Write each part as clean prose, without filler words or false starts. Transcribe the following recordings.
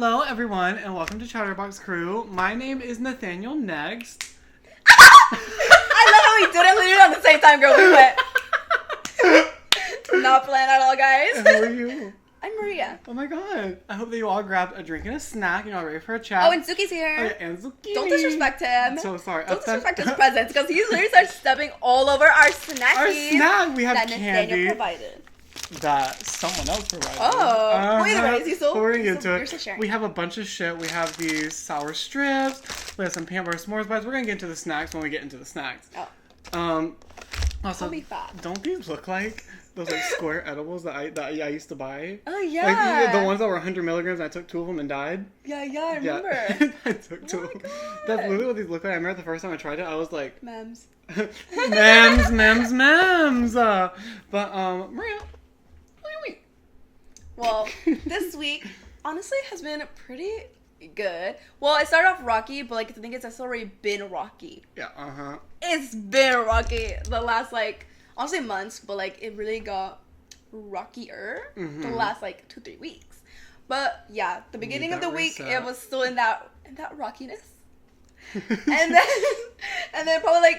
Hello, everyone, and welcome to Chatterbox Crew. My name is Nathaniel. Next. I love how we did it literally on the same time, girl. We went. Not planned at all, guys. And who are you? I'm Maria. Oh my god. I hope that you all grabbed a drink and a snack and you're all ready for a chat. Oh, and Suki's here. Oh, yeah, and Zucchini. Don't disrespect him. I'm so sorry. Don't disrespect his presence because he literally starts stepping all over our snackies. Our snack. We have that candy. Nathaniel provided. That someone else provided. Oh. Well, either way, is he still? We're gonna get into You're it. still sharing. We have a bunch of shit. We have these sour strips. We have some peanut butter s'mores bites. We're gonna get into the snacks when we get into the snacks. Oh. Also, I'll be fat. Don't these look like those like square edibles that I used to buy? Oh yeah. Like the ones that were 100 milligrams. And I took 2 of them and died. Yeah, I remember. Yeah. I took 2 of them. God. That's literally what these look like. I remember the first time I tried it, I was like, Mems. mems. Maria, what do you mean? Well, this week honestly has been pretty good. Well, it started off rocky, but like the thing is, it's already been rocky. Yeah. It's been rocky the last honestly months, but like it really got rockier the last 2-3 weeks. But yeah, the beginning of the week it was still in that rockiness, and then probably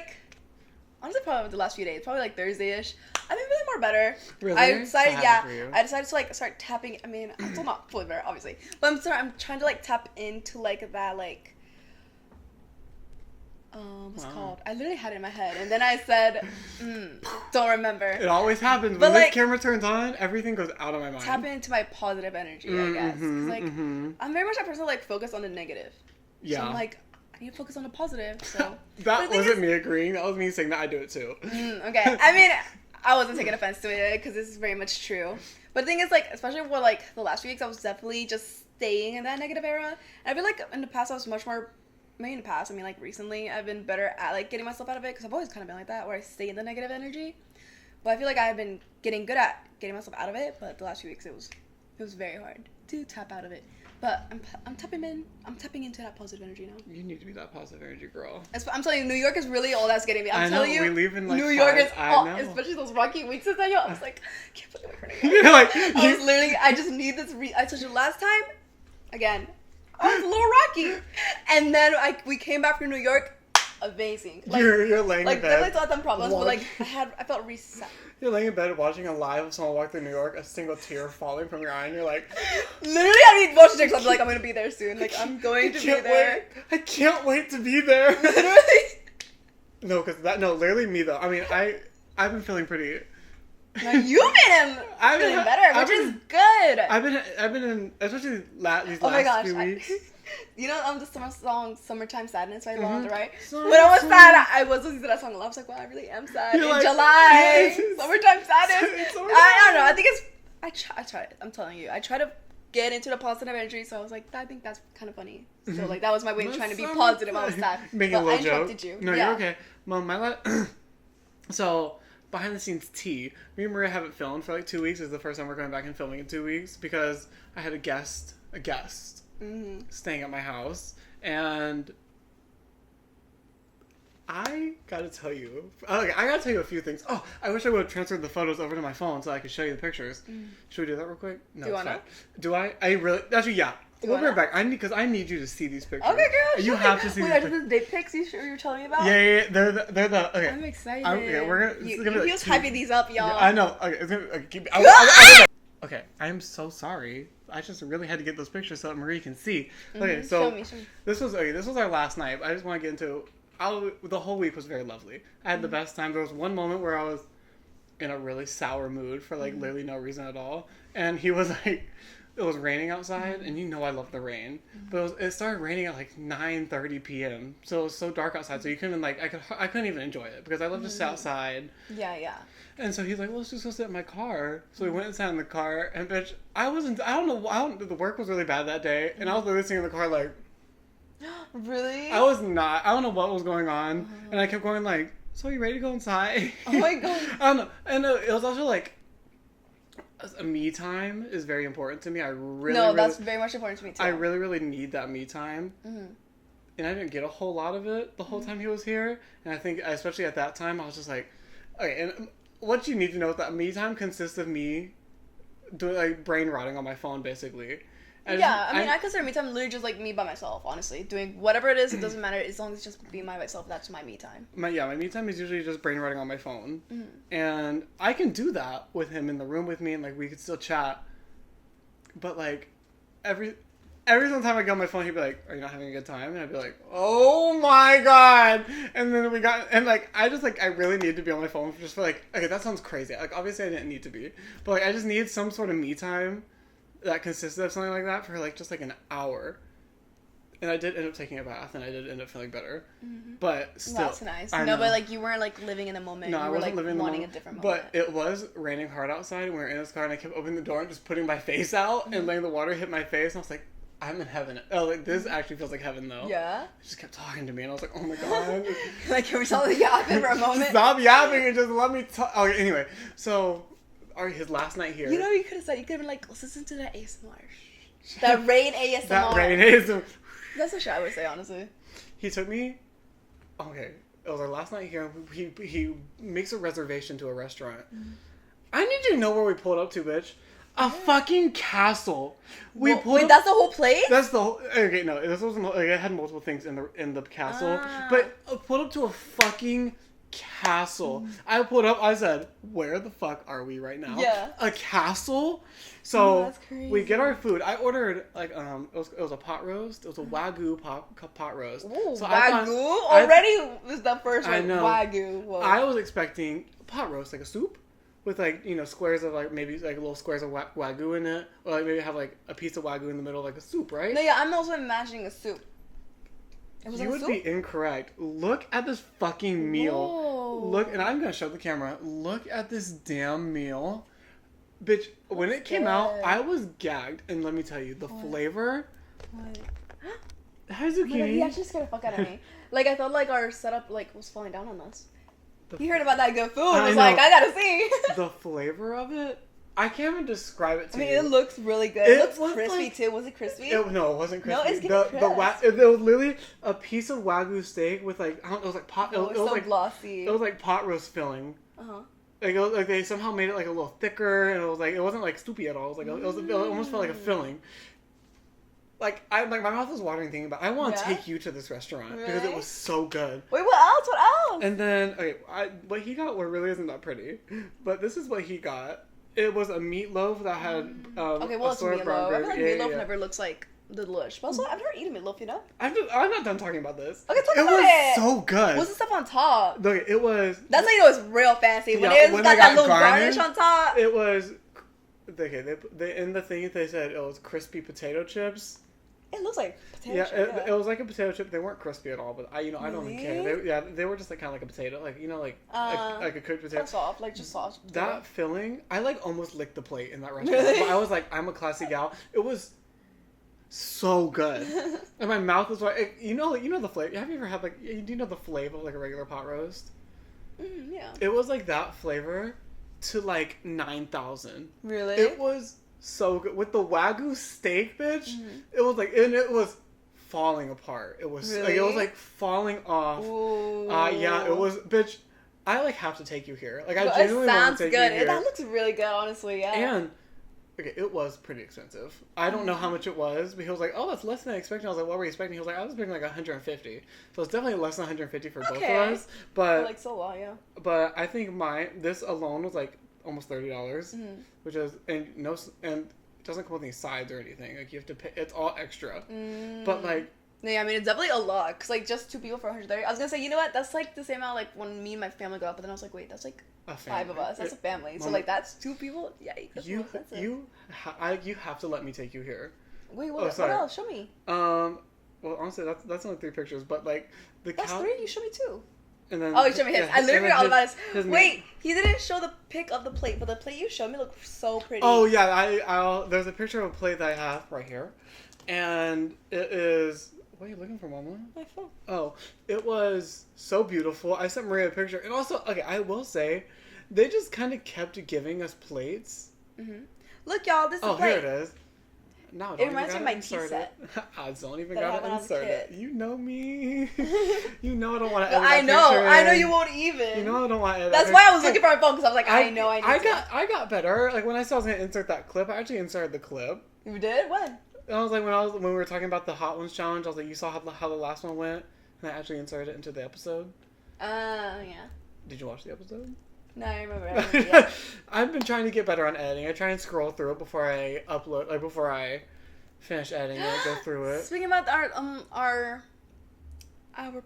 honestly probably the last few days, probably Thursday-ish, I've been feeling more better. Really? I decided I decided to start tapping. I mean, I'm still not fully better, obviously, but I'm trying to tap into that what's it called? I literally had it in my head, and then I said, don't remember. It always happens. But when this camera turns on, everything goes out of my mind. Tap into my positive energy, I guess. 'Cause, I'm very much a person focused on the negative. Yeah. So I'm I need to focus on the positive, so. That wasn't me agreeing. That was me saying that I do it too. Okay. I mean, I wasn't taking offense to it, because this is very much true. But the thing is, especially for, the last few weeks, I was definitely just staying in that negative era. And I feel in the past, I was much more... Maybe in the past, recently, I've been better at, getting myself out of it, because I've always kind of been like that, where I stay in the negative energy. But I feel I've been getting good at getting myself out of it, but the last few weeks, it was very hard to tap out of it. But I'm tapping into that positive energy now. You need to be that positive energy girl. I'm telling you, New York is really all that's getting me. I'm telling you, we leave in New York is all, I know. especially those rocky weeks. I was I can't fucking wait for New You're York. I was literally, I just need this. I told you last time, again, I was a little rocky, and then we came back from New York, amazing. You're laying in bed. Definitely thought them problems, but I felt reset. You're laying in bed watching a live of someone walk through New York, a single tear falling from your eye, and you're like... Literally, I need motion pictures. I'm going to be there soon. I'm going to be there. I can't wait to be there. Literally. No, literally me, though. I mean, I've been feeling pretty... No, you've been feeling better, which is good. I've been in, especially these last few weeks. You know, the summer song, Summertime Sadness by Londra, right? When I was sad, I was listening to that song a lot. I was wow, I really am sad. In July, Summertime Sadness. I don't know. I think I tried. I'm telling you. I try to get into the positive energy, so I was I think that's kind of funny. So, that was my way of trying to be positive. I was sad. Making a little joke. You. No, you're okay. Mom, so... Behind the scenes tea. Me and Maria haven't filmed for 2 weeks. This is the first time we're going back and filming in 2 weeks because I had a guest staying at my house, and I gotta tell you a few things. Oh, I wish I would have transferred the photos over to my phone so I could show you the pictures. Should we do that real quick? No, do you wanna? Do I? I really? Actually, yeah. We'll be right back. I need you to see these pictures. Okay, girl. You have to see these pictures. Wait, are these dick pics you're telling me about? Yeah. They're the. Okay. I'm excited. We're gonna. He was hyping these up, y'all. Yeah, I know. Okay, it's gonna keep. Okay, I'm so sorry. I just really had to get those pictures so that Marie can see. Okay, so show me. this was our last night. I just want to get into. The whole week was very lovely. I had the best time. There was one moment where I was in a really sour mood for literally no reason at all, and he was it was raining outside, and I love the rain. But it started raining at 9:30 p.m. So it was so dark outside, so you couldn't I couldn't even enjoy it because I love to sit outside. Yeah. And so he's like, well, let's just go sit in my car. So we went and sat in the car, and bitch, the work was really bad that day, and I was literally sitting in the car Really? I was not, I don't know what was going on, and I kept going so are you ready to go inside? Oh my god. I don't know, and it was also a me time is very important to me. That's very much important to me too. I really, really need that me time. And I didn't get a whole lot of it the whole time he was here. And I think, especially at that time, I was just okay, and what you need to know is that me time consists of me doing brain rotting on my phone, basically. I consider me time literally just like me by myself, honestly. Doing whatever it is, it doesn't matter as long as it's just being by myself. That's my me time. My me time is usually just brain rotting on my phone. And I can do that with him in the room with me and like we could still chat. But like every single time I get on my phone, he'd be like, "Are you not having a good time?" And I'd be like, "Oh my god!" And then I really need to be on my phone just for like, okay, that sounds crazy. Like obviously I didn't need to be, but like I just need some sort of me time that consisted of something like that for like just like an hour. And I did end up taking a bath, and I did end up feeling better. But still, that's nice. But like you weren't like living in the moment. No, you I were wasn't like living in the wanting moment. a different moment. But it was raining hard outside, and we were in his car, and I kept opening the door and just putting my face out, and letting the water hit my face, and I was like, I'm in heaven. Oh, like this actually feels like heaven though. Yeah. He just kept talking to me, and I was like, oh my god. Like, can we stop yapping for a moment? Stop yapping and just let me talk. Okay, anyway, so his last night here. You know, you could have said, you could have been like, let's listen to that ASMR. That rain ASMR. That rain ASMR. That's what I would say, honestly. He took me. Okay, it was our last night here. He makes a reservation to a restaurant. I need you to know where we pulled up to, bitch. A fucking castle. Wait, that's the whole place? That's the whole. Okay, no, this wasn't. Like, I had multiple things in the castle, but I pulled up to a fucking castle. I pulled up. I said, "Where the fuck are we right now?" Yeah. A castle. So that's crazy. we get our food. I ordered like it was a pot roast. It was a wagyu pot roast. Ooh, so wagyu already was the first one. I know. Wagyu. Whoa. I was expecting pot roast, like a soup. With like, you know, squares of like maybe like little squares of wagyu in it, or like maybe have like a piece of wagyu in the middle, like a soup, right? No, yeah, I'm also imagining a soup. You would be incorrect. Look at this fucking meal. Whoa. Look, and I'm gonna show the camera. Look at this damn meal, bitch. When it came out, I was gagged, and let me tell you, the flavor. What? Hi, Oh my God, zucchini. he actually scared the fuck out of me. Like I thought, like our setup like was falling down on us. He heard about that good food. I was like, I gotta see. The flavor of it, I can't even describe it to you. I mean, it looks really good. It looks crispy like, too. Was it crispy? No, it wasn't crispy. No, it's getting crisp. It was literally a piece of wagyu steak with like, I don't know, it was like pot. Oh, it was so like glossy. It was like pot roast filling. Like they somehow made it like a little thicker, and it wasn't like soupy at all. It was like it almost felt like a filling. Like my mouth was watering thinking about. I want to take you to this restaurant because it was so good. Wait, what else? What else? And then what he got really isn't that pretty, but this is what he got. It was a meatloaf that had it's meatloaf. I feel like meatloaf never looks like the delish. But also, I've never eaten meatloaf. You know. I'm not done talking about this. Okay, talk about it. It was so good. What's the stuff on top? Look, it was. That's how you know it's real fancy. When it's got that little garnish on top. It was. Okay, they in the thing they said it was crispy potato chips. It looks like potato chip. It was like a potato chip. They weren't crispy at all, but I don't even care. They were just like kind of like a potato, like like a cooked potato. Soft, like just soft. Potato. That filling, I like almost licked the plate in that restaurant. Really? But I was like, I'm a classy gal. It was so good, and my mouth was like, you know the flavor. Have you ever had do you know the flavor of like a regular pot roast? Yeah. It was like that flavor to like 9,000. Really? It was. So good with the wagyu steak, bitch. It was like, and it was falling apart. It was really? like it was like falling off. Yeah, it was, bitch. I like have to take you here. Like I genuinely want to take you here. That looks really good, honestly. Yeah. And okay, it was pretty expensive. I don't know how much it was, but he was like, "Oh, that's less than I expected." I was like, "What were you expecting?" He was like, "I was expecting like 150." So it's definitely less than 150 for both of us. But like so long, yeah. But I think this alone was like almost $30, which is and it doesn't come with any sides or anything. Like you have to pay. It's all extra. But like. Yeah, I mean it's definitely a lot. Cause like just 2 people for 130. I was gonna say, you know what? That's like the same amount like when me and my family go out. But then I was like, wait, that's like 5 of us. That's a family. So like that's 2 people. Yeah, that's more expensive. You have to let me take you here. Wait, what else? Show me. Well, honestly, that's only 3 pictures. But like that's 3. You show me 2. And then, you showed me his. I literally forgot all about his. Wait, he didn't show the pic of the plate, but the plate you showed me looked so pretty. Oh yeah, there's a picture of a plate that I have right here, and it is. What are you looking for, Mama? My phone. Oh, it was so beautiful. I sent Maria a picture, and also, okay, I will say, they just kind of kept giving us plates. Look, y'all, this is. Oh, here it is. No, it reminds me of my tea set. I don't even gotta insert it. You know me. You know I don't want to edit I know you won't even. You know I don't want to edit. That's why I was looking for my phone, because I was like, I know I need I got better. Like when I saw I was gonna insert that clip, I actually inserted the clip. You did? When? And I was like, when we were talking about the Hot Ones challenge, I was like, you saw how the last one went, and I actually inserted it into the episode. Yeah. Did you watch the episode? No, I remember. I've been trying to get better on editing. I try and scroll through it before I upload, like before I finish editing it, go through it. Speaking about our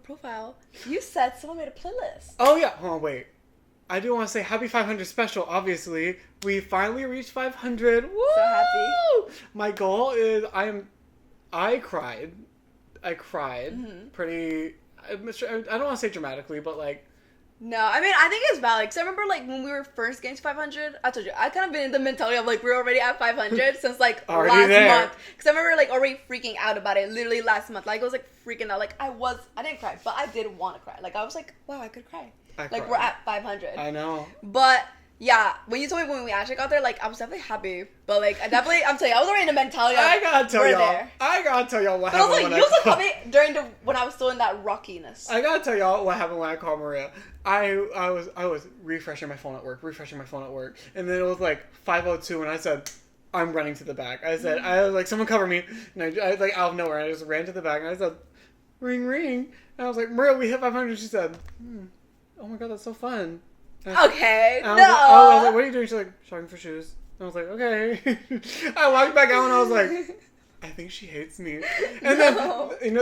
profile, you said someone made a playlist. Oh yeah, hold on, wait. I do want to say happy 500 special. Obviously, we finally reached 500. Woo! So happy. My goal is I cried. Mm-hmm. Pretty. I don't want to say dramatically, but like. No, I mean, I think it's valid. Because I remember, like, when we were first getting to 500, I told you, I kind of been in the mentality of, like, we're already at 500 since, like, last month. Because I remember, like, already freaking out about it literally last month. Like, I was, like, freaking out. Like, I didn't cry, but I did want to cry. Like, I was like, wow, I could cry. Like, we're at 500. I know. But, yeah, when you told me when we actually got there, like, I was definitely happy. But, like, I'm telling you, I was already in the mentality of, I gotta tell y'all what happened. But you also called me when I was still in that rockiness. I gotta tell y'all what happened when I called Maria. I was refreshing my phone at work, and then it was like 5:02, and I said, I'm running to the back. I was like, someone cover me, and I like out of nowhere, I just ran to the back, and I said, ring, ring, and I was like, Maria, we hit 500. She said, oh my god, that's so fun. Okay, no. I was like, what are you doing? She's like, shopping for shoes. And I was like, okay. I walked back out, and I was like, I think she hates me. And then,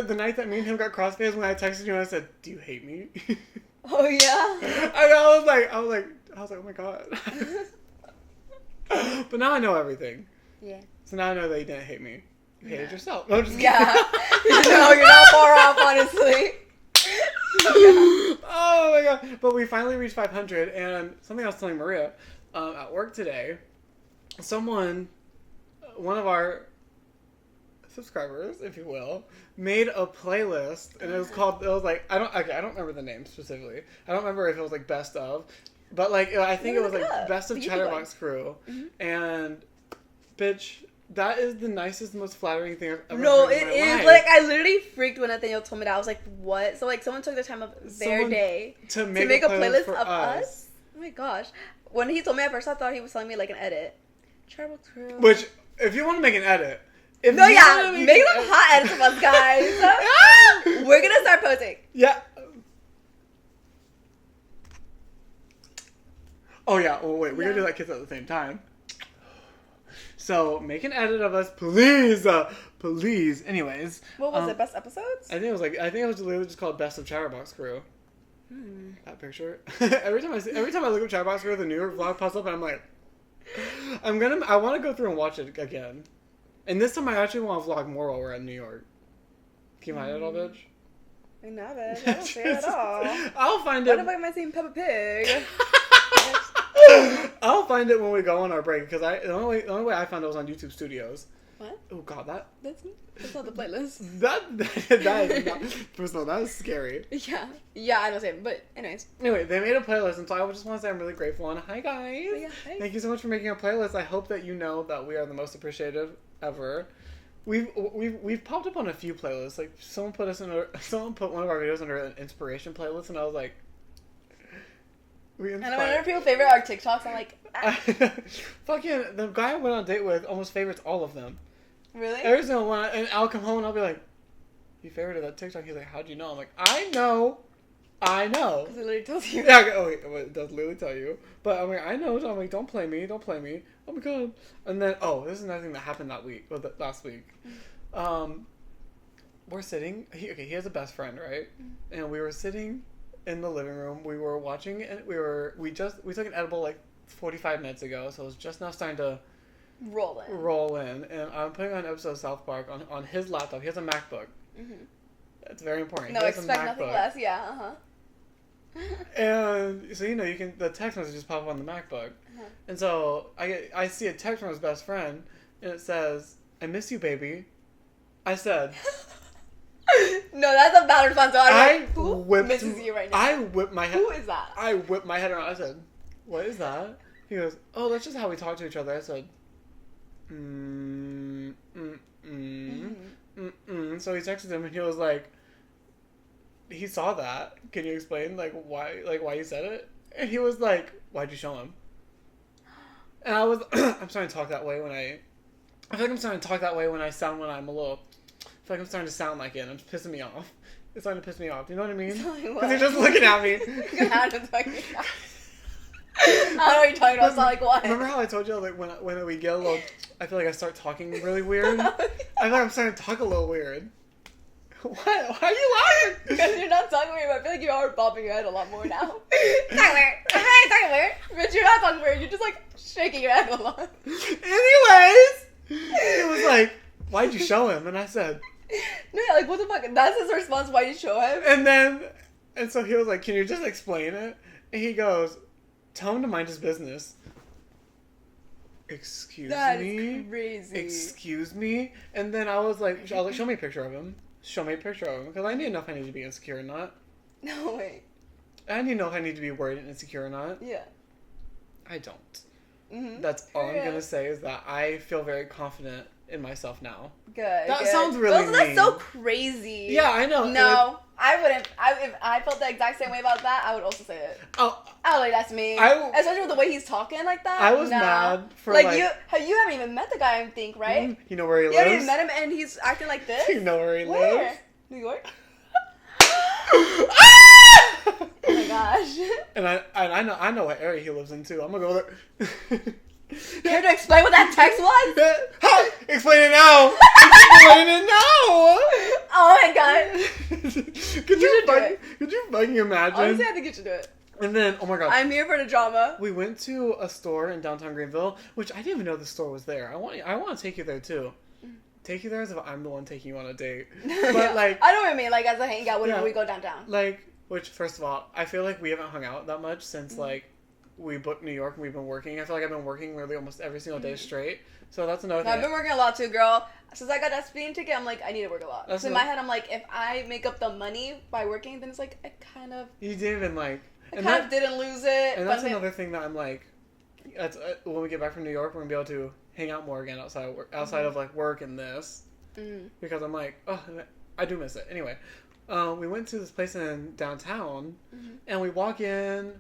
the night that me and him got crossfades, when I texted you and I said, do you hate me? Oh yeah. And I was like, oh my god. But now I know everything. Yeah. So now I know that you didn't hate me. You hated yourself. No, I'm just kidding. Yeah. No, you're not far off, honestly. Oh my god. But we finally reached 500, and something I was telling Maria at work today, one of our subscribers, if you will, made a playlist, and it was like, I don't remember the name specifically. I don't remember if it was like best of, but like I think it was like best of Chatterbox Crew, and bitch, that is the nicest, most flattering thing I've ever heard in my life. Like, I literally freaked when Nathaniel told me that. I was like, what? So like someone took the time of their day to make a playlist of us. Oh my gosh. When he told me at first, I thought he was telling me like an edit. Chatterbox Crew. Which, if you want to make an edit, make them hot edits of us, guys. We're gonna start posting. Yeah. Oh yeah. Oh wait, we're gonna do that kiss at the same time. So make an edit of us, please, please. Anyways. What was it? Best episodes? I think it was literally just called Best of Chatterbox Crew. That picture. every time I look up Chatterbox Crew, the New York vlog pops up, and I'm like, I want to go through and watch it again. And this time I actually want to vlog more while we're in New York. Can you find it all, bitch? I know, bitch. I don't see it at all. I'll find it. What if I might see Peppa Pig? I'll find it when we go on our break, because the only way I found it was on YouTube Studios. What? Oh god, that's not the playlist. That is not, first of all, that is scary. Yeah, I know same. But anyways. Anyway, they made a playlist, and so I just want to say I'm really grateful. And hi guys. Yeah, hi. Thank you so much for making a playlist. I hope that you know that we are the most appreciative ever. We've popped up on a few playlists. Like someone put one of our videos under an inspiration playlist, and I was like, and whenever people favorite our TikToks, I'm like, fucking the guy I went on a date with almost favorites all of them. Really? Every single one, and I'll come home and I'll be like, you favorited that TikTok? He's like, how'd you know? I'm like, I know. Because it literally tells you. Yeah, it does literally tell you. But I'm like, I know. I'm like, don't play me. Oh my god. And then, this is another thing that happened last week. We're sitting. He has a best friend, right? And we were sitting in the living room. We were watching, and we took an edible like 45 minutes ago, so it was just now starting to roll in. And I'm putting on an episode of South Park on his laptop. He has a MacBook. That's very important. No, expect nothing less. Yeah. And so the text messages pop up on the MacBook, and so I see a text from his best friend, and it says, "I miss you, baby." I said, "No, that's a bad response." Who misses you right now? I whipped my head. Who is that? I whipped my head around. I said, "What is that?" He goes, "Oh, that's just how we talk to each other." I said, So he texted him, and he was like, he saw that. Can you explain why you said it? And he was like, why'd you show him? And I was I'm starting to talk that way when I feel like I'm starting to talk that way when I'm a little. I feel like I'm starting to sound like it. And it's pissing me off. It's starting to piss me off. Do you know what I mean? Because you're just looking at me. I don't know what you're talking about. It's not like what? Remember how I told you like when we get a little, I feel like I start talking really weird. I feel like I'm starting to talk a little weird. What? Why are you laughing? Because you're not talking weird. But I feel like you are bobbing your head a lot more now. Talking weird. Hi, talking weird. But you're not talking weird. You're just like shaking your head a lot. Anyways, it was like, why'd you show him? And I said, no, yeah, like what the fuck? That's his response. Why you show him? And so he was like, can you just explain it? And he goes, tell him to mind his business. Excuse me? That is crazy. Excuse me? And then I was like, show me a picture of him. Show me a picture of him. Because I need to know if I need to be insecure or not. No, wait. I need to know if I need to be worried and insecure or not. Yeah. I don't. Mm-hmm. That's all I'm going to say is that I feel very confident in myself now. Good. That sounds really mean. That's so crazy. Yeah, I know. No, I wouldn't. If I felt the exact same way about that, I would also say it. Oh, I like that's me. Especially with the way he's talking like that. I was mad for like you haven't even met the guy, I think, right? You know where he lives? You haven't even met him, and he's acting like this. You know where he lives? New York. Oh my gosh. And I know what area he lives in too. I'm gonna go there. Care to explain what that text was? Explain it now. Explain it now. Oh my god. Could you fucking imagine? Honestly, I think you should do it. And then, oh my god. I'm here for the drama. We went to a store in downtown Greenville, which I didn't even know the store was there. I want to take you there too. Take you there as if I'm the one taking you on a date. But like, I know what I mean. Like as a hangout whenever we go downtown. Like, which first of all, I feel like we haven't hung out that much since like we booked New York and we've been working. I feel like I've been working literally almost every single day straight. So that's another thing. I've been working a lot too, girl. Since I got that speeding ticket, I'm like, I need to work a lot. So in my head, I'm like, if I make up the money by working, then it's like, I kind of... You didn't even like... I kind of didn't lose it. And that's another thing that I'm like... That's, when we get back from New York, we're going to be able to hang out more again outside of work, of like work and this. Because I'm like, oh, I do miss it. Anyway, we went to this place in downtown, and we walk in...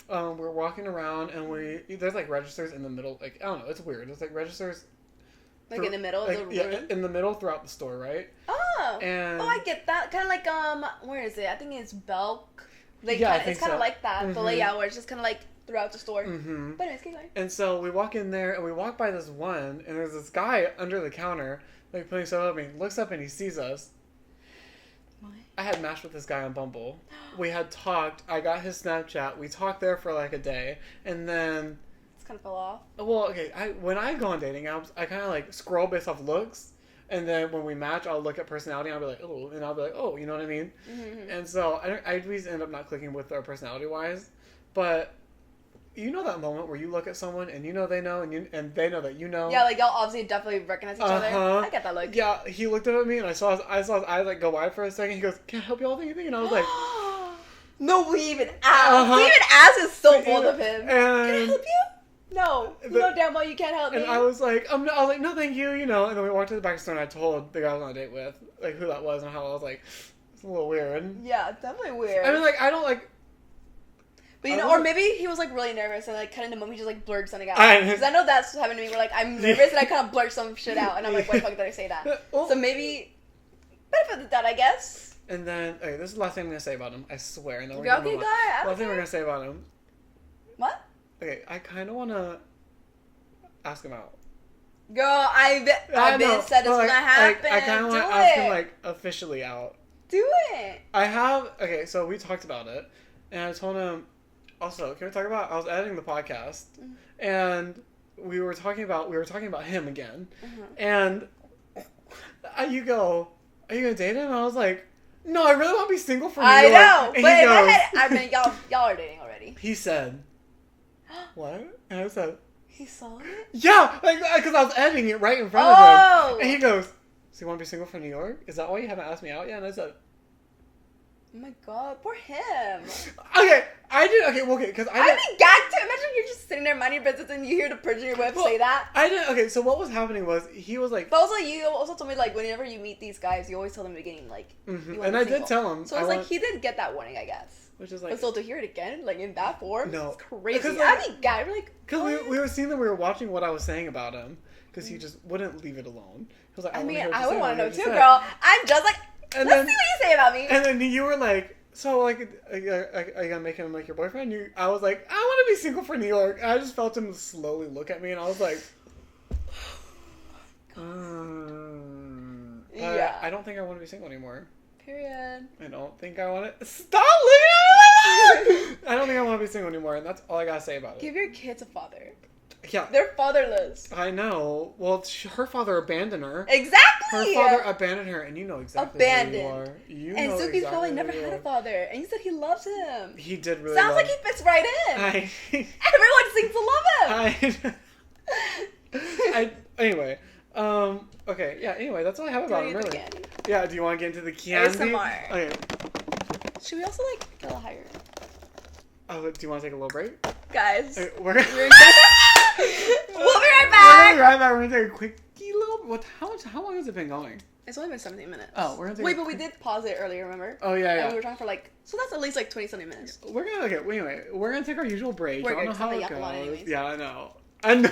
we're walking around and there's like registers in the middle, like I don't know, it's weird. It's like registers like in the middle like, of the room? Yeah, in the middle throughout the store, right? Oh. And I get that. Kind of like where is it? I think it's Belk. Like yeah, it's kind of like that. The layout where it's just kind of like throughout the store. But anyways, keep going. And so we walk in there and we walk by this one and there's this guy under the counter like putting stuff up and he looks up and he sees us. What? I had matched with this guy on Bumble. We had talked. I got his Snapchat. We talked there for like a day, and then it's kind of fell off. Well, okay. When I go on dating apps, I kind of like scroll based off looks, and then when we match, I'll look at personality. And I'll be like, oh, and I'll be like, oh, you know what I mean? And so I always end up not clicking with their personality wise, but. You know that moment where you look at someone and you know they know and they know that you know. Yeah, like y'all obviously definitely recognize each other. I get that look. Yeah, he looked up at me and I saw his eyes like go wide for a second. He goes, "Can I help you all with anything?" And I was like, "No, we even asked. We even asked is so bold of him. And, can I help you? No, you know damn well you can't help me." And I was like, no, thank you, you know. And then we walked to the back of the store and I told the guy I was on a date with like who that was and how I was like, it's a little weird. Yeah, definitely weird. I mean, like I don't like. But you know, or maybe he was like really nervous and like kind of in the moment he just like blurred something out. Because I know that's happened to me. Where like I'm nervous and I kind of blurt some shit out and I'm like, why the fuck did I say that? So maybe benefit of that, I guess. And then okay, this is the last thing I'm gonna say about him. I swear. And then okay, go ahead. Last thing we're gonna say about him. What? Okay, I kind of wanna ask him out. Girl, I've been said it's gonna happen. I kind of want to ask him like officially out. Do it. I have so we talked about it, and I told him. Also, can we talk about? I was editing the podcast, and we were talking about him again, and you go, "Are you gonna date him?" And I was like, "No, I really want to be single for New York." I know, and but in my head, I mean, y'all are dating already. He said, "What?" And I said, "He saw it." Yeah, like because I was editing it right in front of him, and he goes, "So you want to be single for New York? Is that why you haven't asked me out yet?" And I said. Oh my god, poor him. Okay, I did. Okay, well, okay, because I'd be gagged too. Imagine you're just sitting there minding your business and you hear the person in your whip say that. I didn't. Okay, so what was happening was he was like. But also, you also told me like whenever you meet these guys, you always tell them in the beginning like. And I did tell him. So it's like he did get that warning, I guess. Which is like. But still to hear it again, like in that form, no, it's crazy. Like, I'd be gagged. Like. Because we were seeing that we were watching what I was saying about him, because he just wouldn't leave it alone. He was like, I wanna mean, hear what I you would say, want to what know you too, say." girl. I'm just like, And let's then, see what you say about me. and then you were like, so, like, are you gonna make him, like, your boyfriend? I was like, I want to be single for New York. And I just felt him slowly look at me, and I was like, yeah. I don't think I want to be single anymore. Period. I don't think I want to... Stop looking at me! I don't think I want to be single anymore, and that's all I gotta say about it. Give your kids a father. Yeah. They're fatherless. I know. Well, her father abandoned her. Exactly! Her father abandoned her, and you know exactly who you are. You and know Suki's exactly probably who never you had are. a father. And you said he loves him. He did really Sounds love... like he fits right in. Everyone seems to love him. Anyway. Okay, yeah, anyway, that's all I have about him, really. Candy. Yeah, do you want to get into the candy? ASMR. Okay. Should we also, like, go higher? Oh, do you want to take a little break? Guys. Okay, We'll be right back. We're gonna take a quickie little... How long has it been going? It's only been 17 minutes. Oh, we're gonna take Wait, but we did pause it earlier, remember? Oh, yeah. And we were talking for, like... So that's at least, like, 20-something minutes. We're gonna... Okay, wait. We're gonna take our usual break. We're I don't know gonna how it yap a lot goes. anyways. Yeah, I know. I know.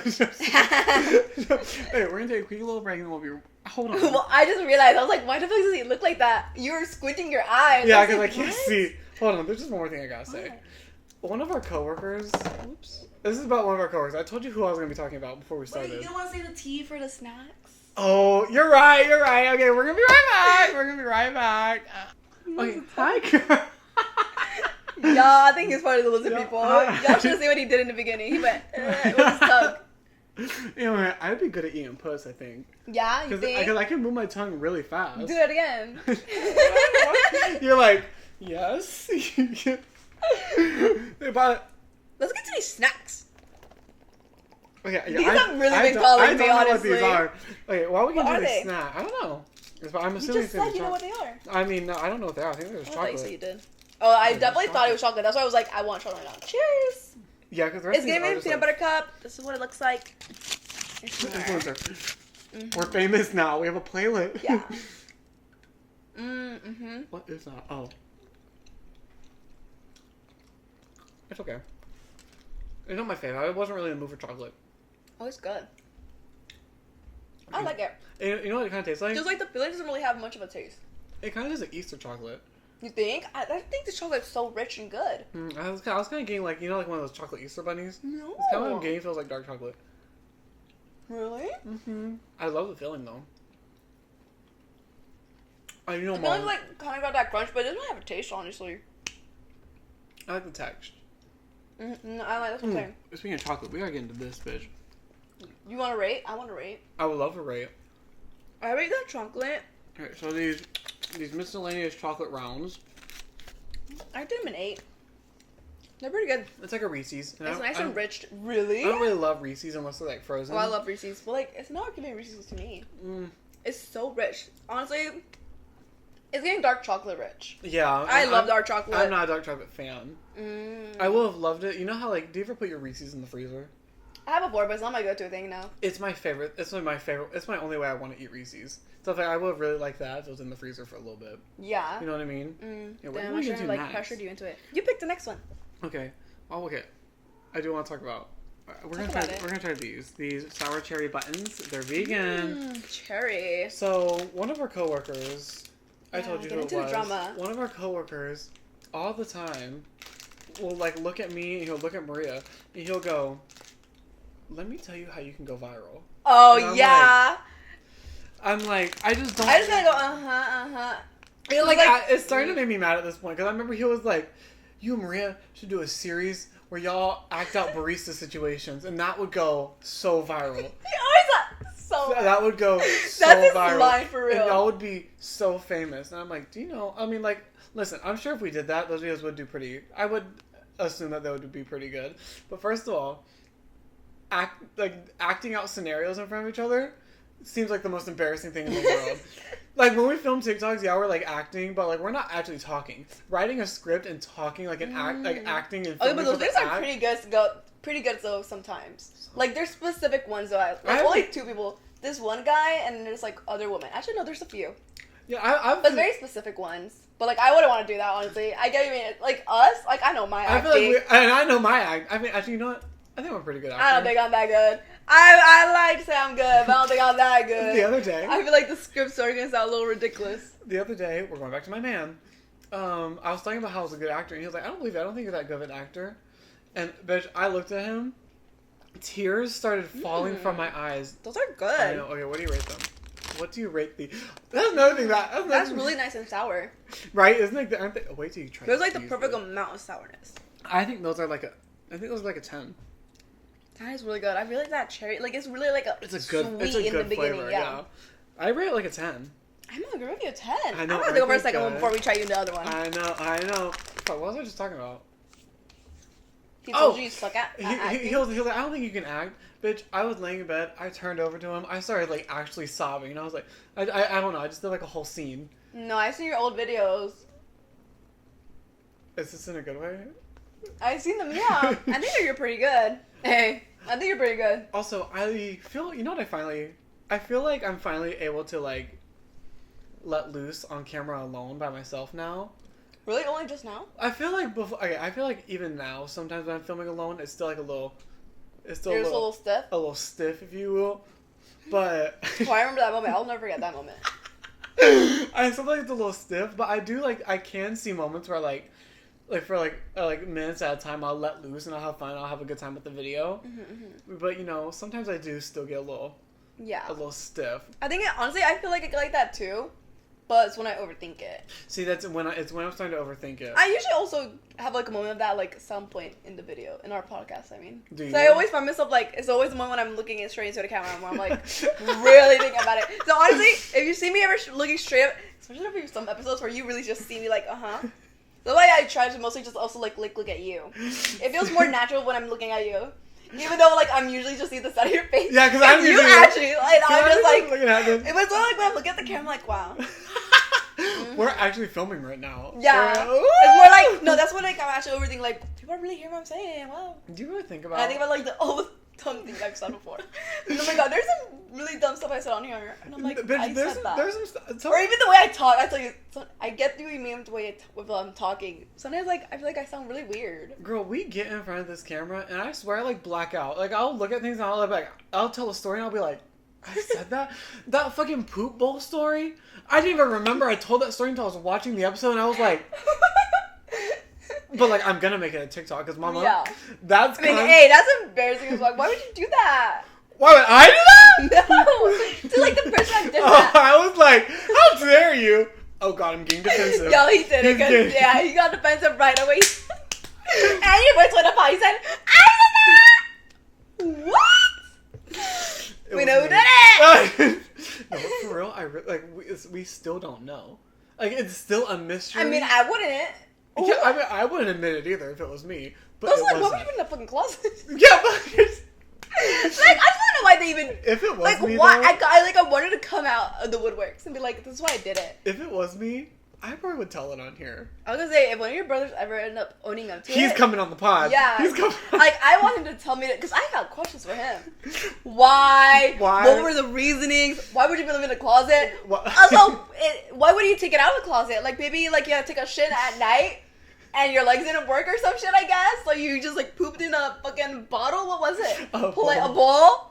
Hey, we're gonna take a quick little break and we'll be... Hold on. Well, I just realized, I was like, why the fuck does he look like that? You were squinting your eyes. Yeah, because I can't see. Hold on, there's just one more thing I gotta say. One of our coworkers... Oops. This is about one of our coworkers. I told you who I was gonna be talking about before we started. Wait, you don't want to say the tea for the snacks? Oh, you're right. Okay, we're gonna be right back. Okay, hi, girl. Yeah, I think he's part of the lizard Yeah, people. hi. Y'all should have seen what he did in the beginning. He went with his tongue. You know, I'd be good at eating puss, I think. Yeah, you think? Because I can move my tongue really fast. Do it again. You're like, yes. But Let's get to these snacks. okay, These have really been calling me, I don't know honestly. what these are. Okay, why are we What gonna are do this they? snack? I don't know. I'm You assuming just it's said you know what they are. I mean, no, I don't know what they are. I think there's I thought you chocolate. said you did. Oh, I Yeah, definitely thought chocolate. it was chocolate. That's why I was like, I want chocolate now. Cheers. Yeah, because the rest It's of these giving are me a just peanut like butter cup. This is what it looks like. influencer. Mm-hmm. We're famous now. We have a playlist. Yeah. Mm-hmm. What is that? Oh. It's okay. It's not my favorite. I wasn't really in the mood for chocolate. Oh, it's good. I like it. And you know what it kind of tastes like? Just like the filling doesn't really have much of a taste. It kind of tastes like Easter chocolate. You think? I think the chocolate's so rich and good. I was kind of getting like, you know, like one of those chocolate Easter bunnies? No. It's kind of what I'm getting. Feels like dark chocolate. Really? Mm-hmm. I love the filling though. You know, The filling's like kind of got that crunch, but it doesn't have a taste, honestly. I like the text. No, I like that's what I'm saying. Speaking of chocolate, we gotta get into this, bitch. You want to rate? I want to rate. I would love to rate. I rate that chocolate. Okay, so these miscellaneous chocolate rounds. I give them an 8. They're pretty good. It's like a Reese's. It's nice and rich. Really? I don't really love Reese's unless they're like frozen. Oh, I love Reese's, but like it's not giving Reese's to me. It's so rich. Honestly, it's getting dark chocolate rich. Yeah. I love dark chocolate. I'm not a dark chocolate fan. I would have loved it. You know how like, do you ever put your Reese's in the freezer? I have before, but it's not my go-to thing now. It's my favorite. It's my favorite. It's my only way I want to eat Reese's. So I would have really liked that if it was in the freezer for a little bit. Yeah. You know what I mean? Yeah, what Damn, are I we should gonna have do like next? pressured you into it. You pick the next one. Okay. Oh, okay. I do want to talk about. We're Talk gonna about it. We're gonna try these sour cherry buttons. They're vegan. Cherry. So one of our coworkers, I Yeah, told you get who it into the was. drama. One of our coworkers, all the time, will like look at me and he'll look at Maria and he'll go, "Let me tell you how you can go viral." Oh And yeah. I'm like, I just don't. I just gotta go. It, like, it's starting to make me mad at this point because I remember he was like, "You and Maria should do a series where y'all act out barista situations, and that would go so viral." He always got so. That would go so That's his viral. line for real. And y'all would be so famous. And I'm like, do you know? I mean, like, listen, I'm sure if we did that, those videos would do pretty. I would assume that they would be pretty good. But first of all, acting out scenarios in front of each other seems like the most embarrassing thing in the world. Like when we film TikToks, yeah, we're like acting, but like we're not actually talking. Writing a script and talking like an act, like acting and. Okay, but those videos videos are pretty good though sometimes. Like there's specific ones though. Like only 2 people. This one guy and there's like other women. Actually, no, there's a few. Yeah, I've. But very specific ones. But like I wouldn't want to do that honestly. I get you mean like us. Like I know my acting. I feel like and I know my act. I mean, actually, you know what? I think we're pretty good actors. I don't think I'm that good. I like to say I'm good, but I don't think I'm that good. The other day. I feel like the script's starting to sound a little ridiculous. The other day, we're going back to my man. I was talking about how I was a good actor, and he was like, I don't believe it. I don't think you're that good of an actor. And, bitch, I looked at him. Tears started falling from my eyes. Those are good. I know. Okay, what do you rate them? What do you rate the... That's another thing That's really nice and sour. Right? Isn't like aren't they... Oh, wait till you try. There's like the perfect amount of sourness. I think those are like a 10. That is really good. I really like that cherry. Like, it's really like a It's a good flavor, yeah. I rate it like a 10. I'm gonna give you a 10. I know. I'm gonna go for a second one before we try you the other one. I know. Fuck, what was I just talking about? He told you suck at acting. He was like, I don't think you can act. Bitch, I was laying in bed. I turned over to him. I started, like, actually sobbing. And I was like, I don't know. I just did, like, a whole scene. No, I've seen your old videos. Is this in a good way? I've seen them, yeah. I think you're pretty good. Hey, I think you're pretty good. Also, I feel, you know what I feel like I'm finally able to, like, let loose on camera alone by myself now. Really? Only just now? I feel like I feel like even now, sometimes when I'm filming alone, it's still like a little stiff? A little stiff, if you will. But... Oh, I remember that moment. I'll never forget that moment. I still like it's a little stiff, but I do like, I can see moments where like for minutes at a time, I'll let loose and I'll have fun. I'll have a good time with the video. But, you know, sometimes I do still get a little stiff. I think, honestly, I feel like I get like that too. But it's when I overthink it. See, it's when I'm starting to overthink it. I usually also have like a moment of that, like some point in the video, in our podcast, I mean. Do you? So I always find myself like, it's always the moment when I'm looking straight into the camera where I'm like, really thinking about it. So honestly, if you see me ever looking straight up, especially if there's some episodes where you really just see me like, That's why I try to mostly just also like look at you. It feels more natural when I'm looking at you. Even though, like, I'm usually just see the side of your face. Yeah, because I'm usually... You actually, like, I'm just like... looking at this. It was like when I look at the camera, like, wow. We're actually filming right now. Yeah. So, it's more like... No, that's when, like, I'm actually overthinking, like, people really hear what I'm saying. Wow. Do you really think about... And I think about, like, all the dumb things I've said before. And oh my god, there's some really dumb stuff I said on here. And I'm like, I said that. There's some... Or even the way I talk. I tell you, I get the way the way I'm talking. Sometimes, like, I feel like I sound really weird. Girl, we get in front of this camera, and I swear I, like, black out. Like, I'll look at things, and I'll tell a story, and I'll be like, I said that? That fucking poop bowl story? I didn't even remember I told that story until I was watching the episode, and I was like... But, like, I'm gonna make it a TikTok, because Mama... Yeah. That's hey, that's embarrassing as fuck. Why would you do that? Why would I do that? No! To, like, the person that did that. I was like, how dare you? Oh, God, I'm getting defensive. Yo, he did it, because, yeah, he got defensive right away. And your voice went up high. He said, I did that! What? We know who did it! No, for real, we still don't know. Like, it's still a mystery. I mean, I wouldn't. Yeah, I mean, I wouldn't admit it either if it was me. But also, like, what would you put in the fucking closet? Yeah, but... Like, I just don't know why they even... If it was like, me, why, though, I wanted to come out of the woodworks and be like, this is why I did it. If it was me, I probably would tell it on here. I was gonna say, if one of your brothers ever end up owning up to He's coming on the pod. Yeah. He's coming. Like, I want him to tell me that, because I got questions for him. Why? What were the reasonings? Why would you be living in a closet? Also, why would you take it out of the closet? Like, maybe, like, you had to take a shit at night, and your legs didn't work or some shit, I guess? Like, you just, like, pooped in a fucking bottle? What was it? A bowl?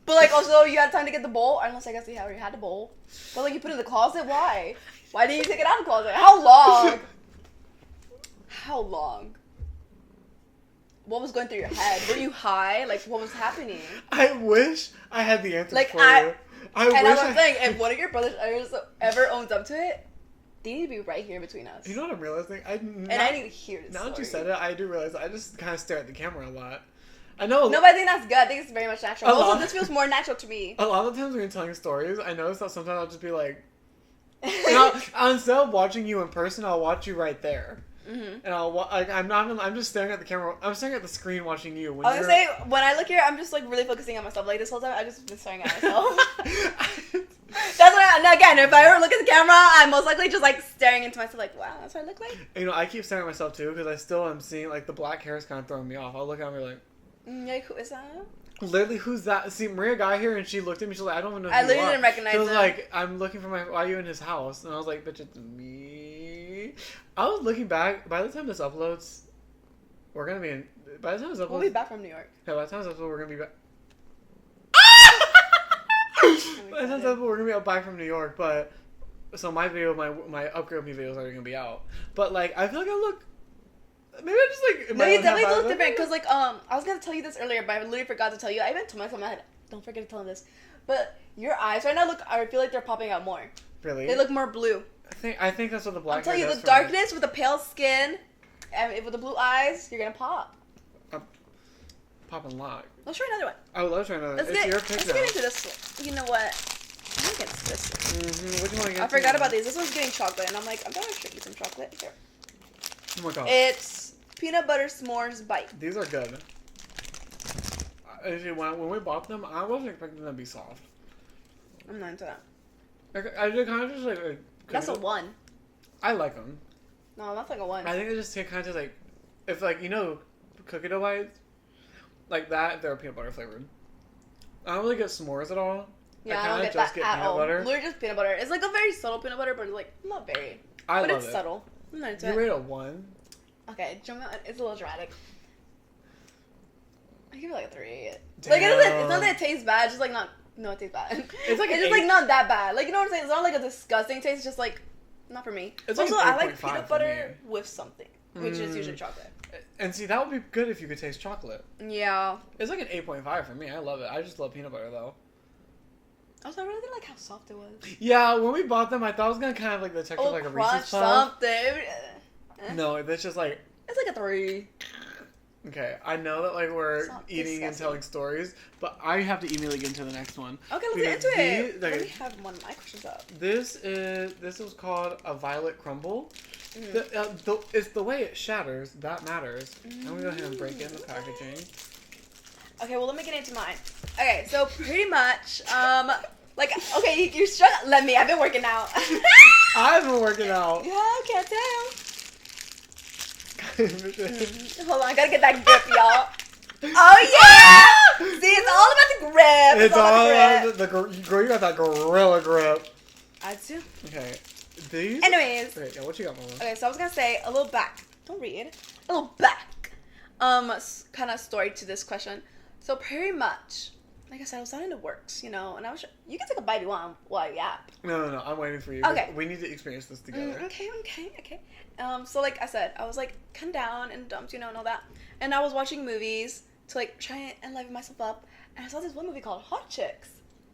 But, like, also, you had time to get the bowl? Unless, I guess, you already had the bowl. But, like, you put it in the closet? Why? Why didn't you take it out of the closet? How long? How long? What was going through your head? Were you high? Like, what was happening? I wish I had the answer like, for you. And I'm saying, if one of your brothers ever owns up to it, they need to be right here between us. You know what I'm realizing? I need to hear this Now story. that you said it, I do realize I just kind of stare at the camera a lot. I know. No, but I think that's good. I think it's very much natural. Also, this feels more natural to me. A lot of the times when you're telling stories, I notice that sometimes I'll just be like, instead of watching you in person, I'll watch you right there. Mm-hmm. And I'm just staring at the camera. I'm staring at the screen watching you. When I was gonna say, when I look here, I'm just like really focusing on myself. Like this whole time, I've just been staring at myself. That's what now again, if I ever look at the camera, I'm most likely just like staring into myself like, wow, that's what I look like. You know, I keep staring at myself too, because I still am seeing, like, the black hair is kind of throwing me off. I'll look at me like... Like, who is that? Literally, who's that? See, Maria got here and she looked at me, she's like, I don't even know who I literally didn't recognize him. She was like, I'm looking for why are you in his house? And I was like, bitch, it's me. I was looking back, by the time this uploads, we're gonna be in, by the time this uploads... We'll be back from New York. Yeah, by the time this uploads, we're gonna be back... That's what we're gonna be back from New York, but so my upgrade me videos are gonna be out. But like, I feel like I look. Maybe I just like. No, you definitely look different. Cause like I was gonna tell you this earlier, but I literally forgot to tell you. I even told myself in my head, don't forget to tell him this. But your eyes right now I feel like they're popping out more. Really? They look more blue. I think that's what the black. I'll tell you, the darkness with the pale skin, and with the blue eyes, you're gonna pop. Pop and lock. Let's try another one. I would love to try another. Let's get into this one. You know what? I'm gonna get into this one. What do you want to get? I forgot about these. This one's getting chocolate, and I'm like, I'm gonna treat you some chocolate. Here. Oh my god. It's peanut butter s'mores bite. These are good. Actually, when we bought them, I wasn't expecting them to be soft. I'm not into that. I did kind of just like. That's a 1. I like them. No, that's like a 1. I think they just kind of like, if like cookie dough bites, like that, they're peanut butter flavored. I don't really get s'mores at all. Yeah, I don't get that at all. Literally just peanut butter. It's like a very subtle peanut butter, but it's like not very. But it's subtle. I'm not into it. You rate a 1. Okay, it's a little dramatic. I give it like a 3. Damn. Like it's not that it tastes bad. It's just like not. No, it tastes bad. It's like it's just like not that bad. Like you know what I'm saying? It's not like a disgusting taste. It's just like not for me. It's also, like I like peanut butter with something, which is usually chocolate. And see, that would be good if you could taste chocolate. Yeah. It's like an 8.5 for me. I love it. I just love peanut butter though. Also, I really didn't like how soft it was. Yeah, when we bought them, I thought it was gonna kind of like the texture of like a Reese's Puff. Something. No, it's just like. It's like a 3. Okay, I know that like we're eating and telling stories, but I have to immediately get into the next one. Okay, let's get into it. Let me have one of my questions up. This was called a violet crumble. It's the way it shatters that matters. I'm gonna go ahead and break in the packaging. Okay, well let me get into mine. Okay, so pretty much, like okay, you're struggling. Let me. I've been working out. I've been working out. Yeah, I can't tell. Hold on, I gotta get that grip, y'all. Oh yeah! See, it's all about the grip. It's all about the girl. You got that gorilla grip. I do. Okay, these. Anyways. Okay, yeah, what you got, Mama? Okay, so I was gonna say a little back. Don't read. A little back. Kind of story to this question. So pretty much, like I said, I was out in the works, and I was. You can take a bite if you want while I yap. No. I'm waiting for you. Okay. We need to experience this together. Okay. So like I said, I was like kind of down and dumped, and all that. And I was watching movies to like try and liven myself up. And I saw this one movie called Hot Chicks.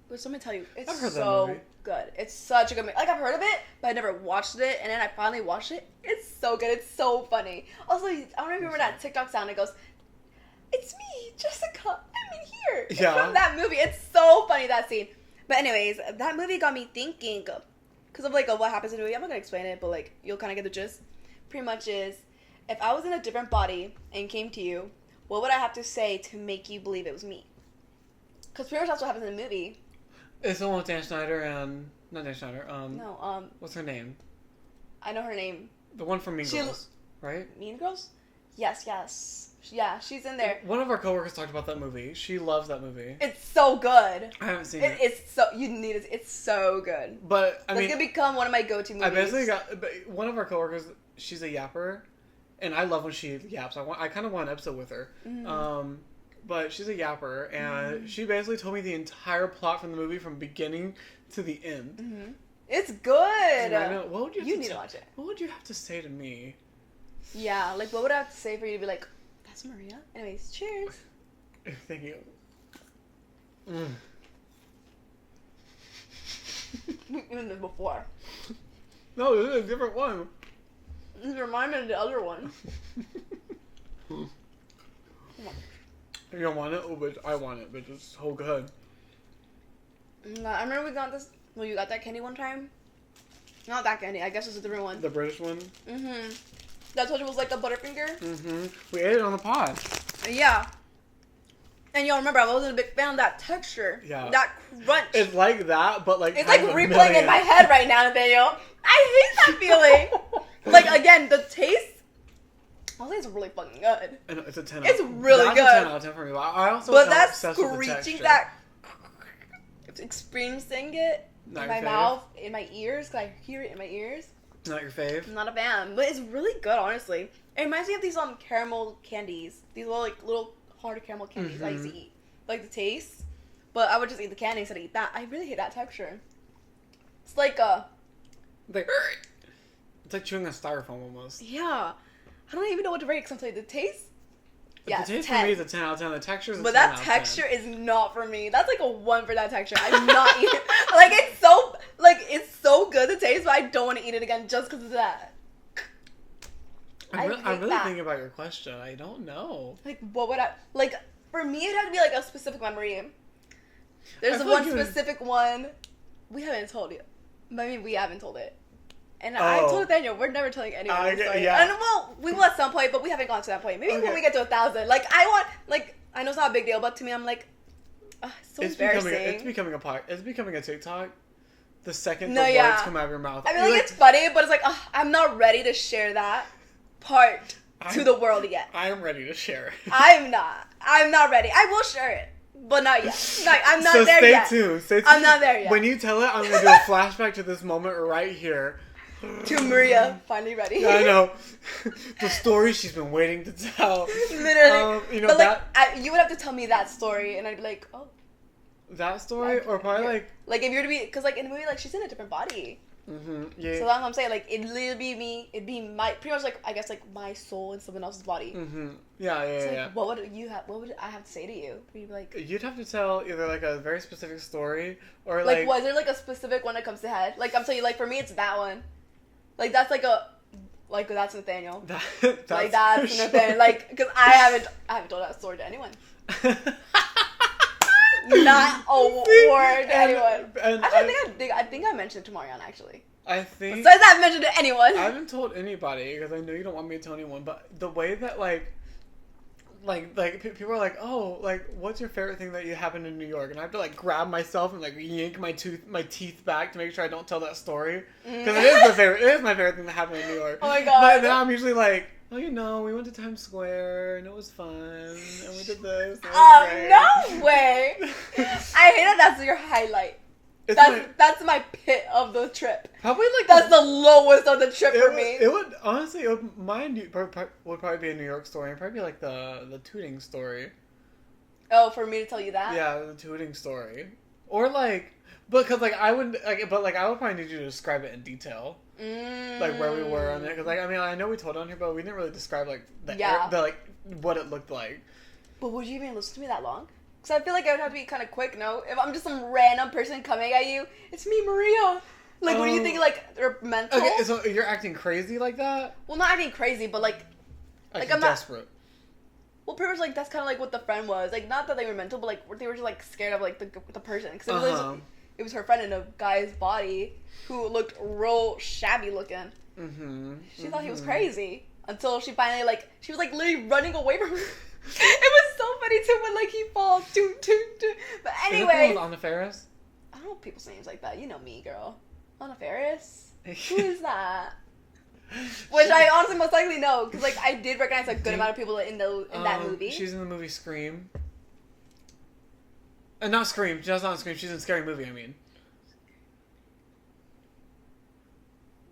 Which let me tell you, it's so good. It's such a good movie. Like I've heard of it, but I never watched it. And then I finally watched it. It's so good. It's so funny. Also, I don't remember that TikTok sound. It goes, "It's me, Jessica. I'm in here." It's from that movie. It's so funny, that scene. But anyways, that movie got me thinking. Because of like what happens in the movie. I'm not going to explain it, but like you'll kind of get the gist. Pretty much is, if I was in a different body and came to you, what would I have to say to make you believe it was me? Because pretty much that's what happens in the movie. It's the one with Dan Schneider and... Not Dan Schneider. No, What's her name? I know her name. The one from Mean Girls, right? Mean Girls? Yes. Yeah, she's in there. One of our coworkers talked about that movie. She loves that movie. It's so good. I haven't seen it. It's so... You need it. It's so good. But, I mean... It's going to become one of my go-to movies. I basically got... One of our coworkers, she's a yapper. And I love when she yaps. I kind of want an episode with her. Mm-hmm. But she's a yapper, and she basically told me the entire plot from the movie from beginning to the end. Mm-hmm. It's good. I know. What would you need to watch it. What would you have to say to me? Yeah, like what would I have to say for you to be like, that's Maria? Anyways, cheers. Thank you. Even the before. No, this is a different one. This reminded me of the other one. You don't want it? Oh, but I want it, but it's so good. I remember we got this... Well, you got that candy one time? Not that candy. I guess it's a different one. The British one? Mm-hmm. That told you it was like a Butterfinger? Mm-hmm. We ate it on the pod. Yeah. And y'all remember, I wasn't a big fan of that texture. Yeah. That crunch. It's like that, but like... It's like replaying in my head right now, Nathaniel. I hate that feeling. Like, again, the taste... I think it's really fucking good. And it's a 10 It's really good. That's a 10 out of 10 for me. I also but that's screeching that... Experiencing it not in my mouth, in my ears, because I hear it in my ears. Not your fave? I'm not a fan, but it's really good, honestly. It reminds me of these caramel candies. These little hard caramel candies I used to eat. Like the taste. But I would just eat the candy instead of eat that. I really hate that texture. It's like Like, it's like chewing a styrofoam almost. yeah. I don't even know what to rate because I'm telling you the taste. Yeah, the taste 10. for me is a 10 out of 10. The texture is a 10 But that out of texture 10. is not for me. That's like a 1 for that texture. I'm not eating. Like it's so good to taste, but I don't want to eat it again just because of that. I'm really thinking about your question. I don't know. Like, what would I like? For me, it'd have to be like a specific memory. There's feel one like specific one. We haven't told you. I mean, we haven't told it. And I told Nathaniel, we're never telling anyone this story. Yeah. And well, we will at some point, but we haven't gone to that point. Maybe when we get to 1,000. Like, I know it's not a big deal, but to me, I'm like, it's so embarrassing. It's becoming a TikTok. The second No, the yeah. words come out of your mouth. I mean, like, it's funny, but it's like, I'm not ready to share that part to the world yet. I am ready to share it. I'm not ready. I will share it, but not yet. Like, I'm not so there yet. Stay tuned. I'm not there yet. When you tell it, I'm going to do a flashback to this moment right here. To Maria, finally ready. Yeah, I know. The story she's been waiting to tell. Literally. But like, you would have to tell me that story, and I'd be like, oh. That story? Or probably like... Like, if you were to be... Because, like, in the movie, like, she's in a different body. Mm-hmm. Yeah. So that's what I'm saying. Like, it'd literally be me. It'd be my... Pretty much, like, I guess, like, my soul in someone else's body. Mm-hmm. Yeah. So, like, Yeah. what would I have to say to you? You'd be like... You'd have to tell either, like, a very specific story, or, Like, was there, like, a specific one that comes to head? Like, I'm telling you, like, for me, it's that one. Like, that's, like, a... Like, that's Nathaniel. That's Nathaniel. Like, because I haven't told that story to anyone. Not a word to anyone. Actually, I think I mentioned it to Mariana, actually. I think... Besides that, I mentioned it to anyone. I haven't told anybody, because I know you don't want me to tell anyone, but the way that, people are like, oh, like, what's your favorite thing that you happened in New York? And I have to, like, grab myself and, like, yank my teeth back to make sure I don't tell that story. Because it is my favorite thing that happened in New York. Oh my god. But then I'm usually like, oh, you know, we went to Times Square, and it was fun, and we did this, and it was great. No way! I hate that that's your highlight. That's my pit of the trip. Probably, like... That's the lowest of the trip for me. It would, honestly, mine would probably be a New York story, and probably be, like, the tooting story. Oh, for me to tell you that? Yeah, the tooting story. Or, like... Because, like, I would probably need you to describe it in detail. Like, where we were on it. Because, like, I mean, I know we told on here, but we didn't really describe, like, what it looked like. But would you even listen to me that long? Because I feel like it would have to be kind of quick, no? If I'm just some random person coming at you, it's me, Maria. Like, what do you think, like, they're mental? Okay, so you're acting crazy like that? Well, not acting crazy, but, like I'm not... desperate. Well, pretty much, like, that's kind of, like, what the friend was. Like, not that they were mental, but, like, they were just, like, scared of, like, the person. Because it was her friend in a guy's body who looked real shabby looking. Mm-hmm. She thought he was crazy. Until she finally, like, she was, like, literally running away from him. It was so funny, too, when, like, he falls. But anyway. Is it on the Ferris? I don't know people's names like that. You know me, girl. Anna Ferris? Who is that? Which I honestly most likely know, because, like, I did recognize a good amount of people in that movie. She's in the movie Scream. Not Scream. She's not in Scream. She's in Scary Movie, I mean.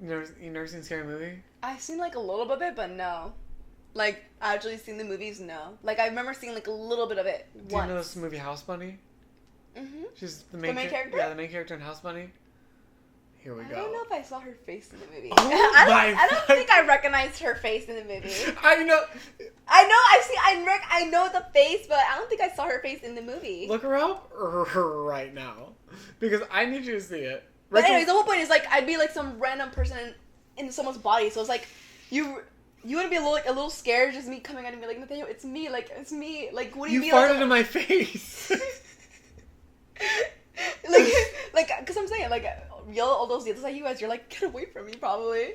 You never seen Scary Movie? I've seen, like, a little bit of it, but no. Like, actually seen the movies, no. Like, I remember seeing, like, a little bit of it once. Do you know this movie House Bunny? Mm-hmm. She's the main character? Yeah, the main character in House Bunny. Here we go. I don't know if I saw her face in the movie. Oh I don't think I recognized her face in the movie. I know. I know the face, but I don't think I saw her face in the movie. Look her up right now. Because I need you to see it. But anyways, the whole point is, like, I'd be, like, some random person in someone's body, so it's, like, you wouldn't be a little scared, just me coming at me, like, Nathaniel, it's me, like, what do you mean? You farted in my face. like, because I'm saying, like, yell all those yells at you guys, you're like, get away from me, probably.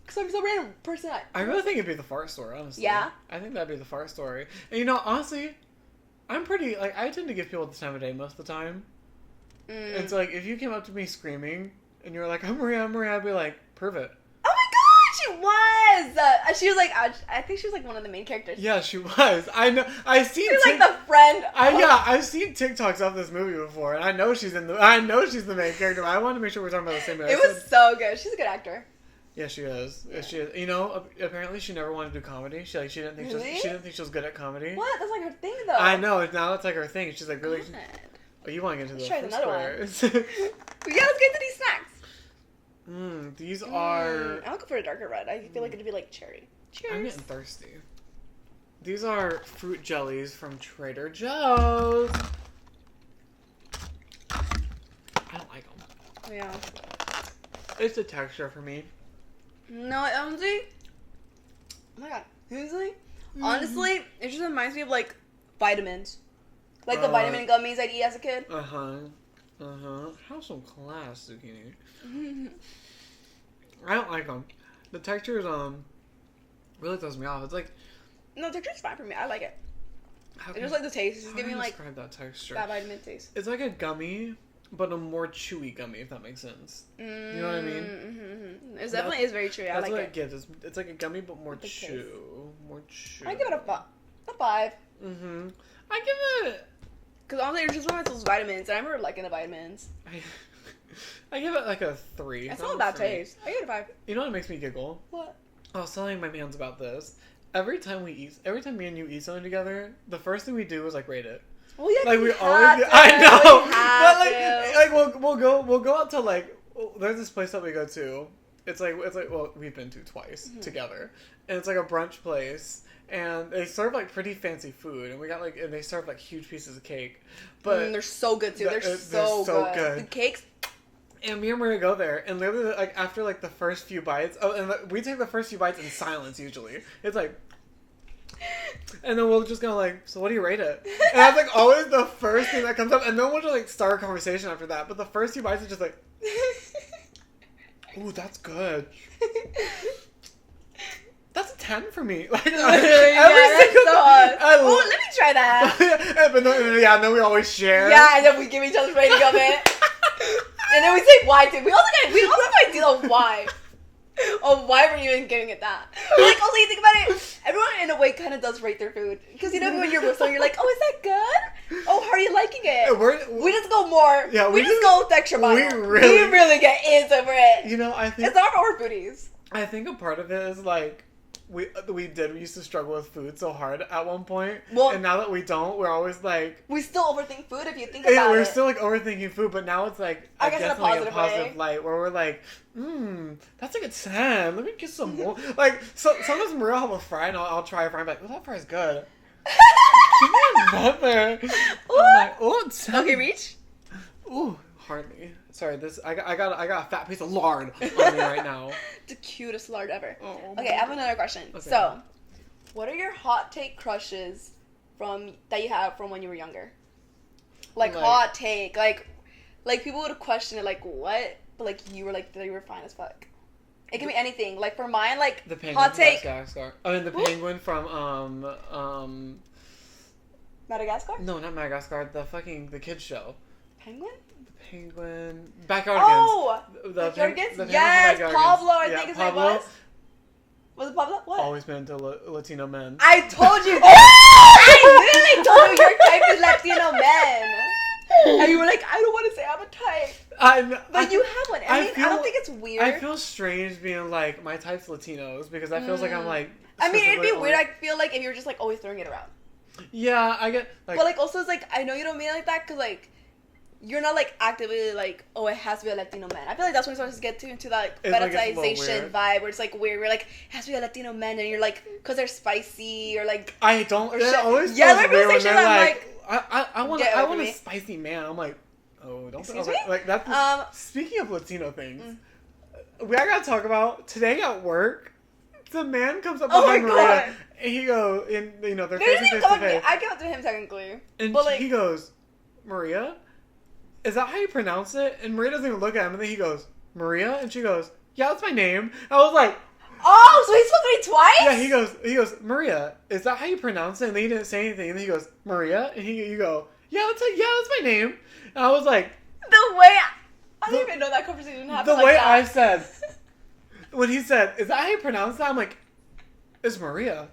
Because I'm so random person. I really think it'd be the fart story, honestly. Yeah? I think that'd be the fart story. And, you know, honestly, I'm pretty, like, I tend to give people the time of day most of the time. And so, like, if you came up to me screaming, and you were like, I'm Maria, I'd be like, prove it. Oh my god, she was! She was like, I think she was like one of the main characters. Yeah, she was. I know. I've seen. She was like the friend. I've seen TikToks of this movie before, and I know she's the main character. But I want to make sure we're talking about the same movie. It was so good. She's a good actor. Yeah, she is. Yeah. She is. You know, apparently she never wanted to do comedy. She didn't think she didn't think she was good at comedy. What? That's like her thing, though. I know. Now it's like her thing. She's like really. Oh, you want to get into Let's the try first another one. squares. Yeah, let's get into these snacks. These are... I'm looking for a darker red. I feel like it'd be like cherry. Cheers. I'm getting thirsty. These are fruit jellies from Trader Joe's. I don't like them. Yeah. It's the texture for me. No, honestly. Oh my god. Honestly, it just reminds me of like vitamins. Like the vitamin gummies I'd eat as a kid. Have some class, zucchini. I don't like them. The texture is really throws me off. It's like... No, the texture's fine for me. I like it. I just like the taste. It's just giving like describe that texture. that vitamin taste. It's like a gummy, but a more chewy gummy, if that makes sense. You know what I mean? Mm-hmm. It definitely is very chewy. I like what it. it gives. It's like a gummy, but more chew. More chew. I give it a 5. I give it... Because honestly, it just reminds me of those vitamins. And I remember liking the vitamins. I give it like a 3. It's not a bad taste. I give it a 5. You know what makes me giggle? What? I was telling my mans about this. Every time me and you eat something together, the first thing we do is like rate it. Well, yeah, like we always do. I know. But like we'll go out to like there's this place that we go to. It's like well, we've been to twice together. And it's like a brunch place. And they serve like pretty fancy food, and they serve like huge pieces of cake, but they're so good too. They're so good. The cakes. And me and Maria go there, and literally like after like the first few bites, we take the first few bites in silence usually. It's like, and then we'll just go like, so what do you rate it? And that's like always the first thing that comes up, and then we'll just like start a conversation after that. But the first few bites is just like, ooh, that's good. That's a 10 for me. Like let me try that. But then we always share. Yeah, and then we give each other's rating of it. And then we say why too. We also got an idea of why. Of why we're even giving it that. Like also you think about it, everyone in a way kind of does rate their food. Because you know when you're with someone, you're like, oh, is that good? Oh, how are you liking it? We just go more. Yeah, we just go extra mile. We really get into it. You know, I think it's not for our foodies. I think a part of it is like we used to struggle with food so hard at one point. Well, and now that we don't, we're always like... We still overthink food if you think about it. Yeah, we're still like overthinking food, but now it's like... I guess in a positive light where we're like, that's like a 10. Let me get some more. Like, sometimes Maria will have a fry and I'll try a fry and I'm like, that fry's good. Give me another. I'm like, oh, 10. Okay, reach. Ooh, hardly. Sorry, I got a fat piece of lard on me right now. The cutest lard ever. Oh, okay, I have another question. Okay. So, what are your hot take crushes that you have from when you were younger? Like hot take, like people would question it, like what? But like you were like they were fine as fuck. It can be anything. Like for mine, like the penguin hot take. Madagascar. I mean the penguin from Madagascar? No, not Madagascar. The kids show. Penguin? Penguin. Backyardigans. Oh! Backyardigans? Yes! Pablo, I think his name was. Was it Pablo? What? Always been into Latino men. I told you that! I literally told you your type is Latino men. And you were like, I don't want to say I'm a type. But you have one. I don't think it's weird. I feel strange being like, my type's Latinos, because that feels like I'm like... I mean, it'd be weird. I feel like if you were just like always throwing it around. Yeah, I get... Like, but like also it's like, I know you don't mean it like that, because like... You're not like actively like, oh, it has to be a Latino man. I feel like that's when it starts to get into that fetishization vibe where it's like weird. We're like, it has to be a Latino man, and you're like, because they're spicy or like. I don't. It always feels weird when they're like, I want a spicy man. I'm like, oh, don't. Excuse me? Like that's. Speaking of Latino things, I gotta talk about today at work. The man comes up behind Maria, and he goes, and you know they're facing face to face. I came up to him technically, and but like, he goes, Maria. Is that how you pronounce it? And Maria doesn't even look at him. And then he goes, Maria? And she goes, yeah, that's my name. I was like... Oh, so he spoke to me twice? Yeah, he goes, Maria, is that how you pronounce it? And then he didn't say anything. And then he goes, Maria? And you go, yeah, that's my name. And I was like... The way... I don't even know that conversation happened The way I said... When he said, is that how you pronounce that? I'm like, it's Maria.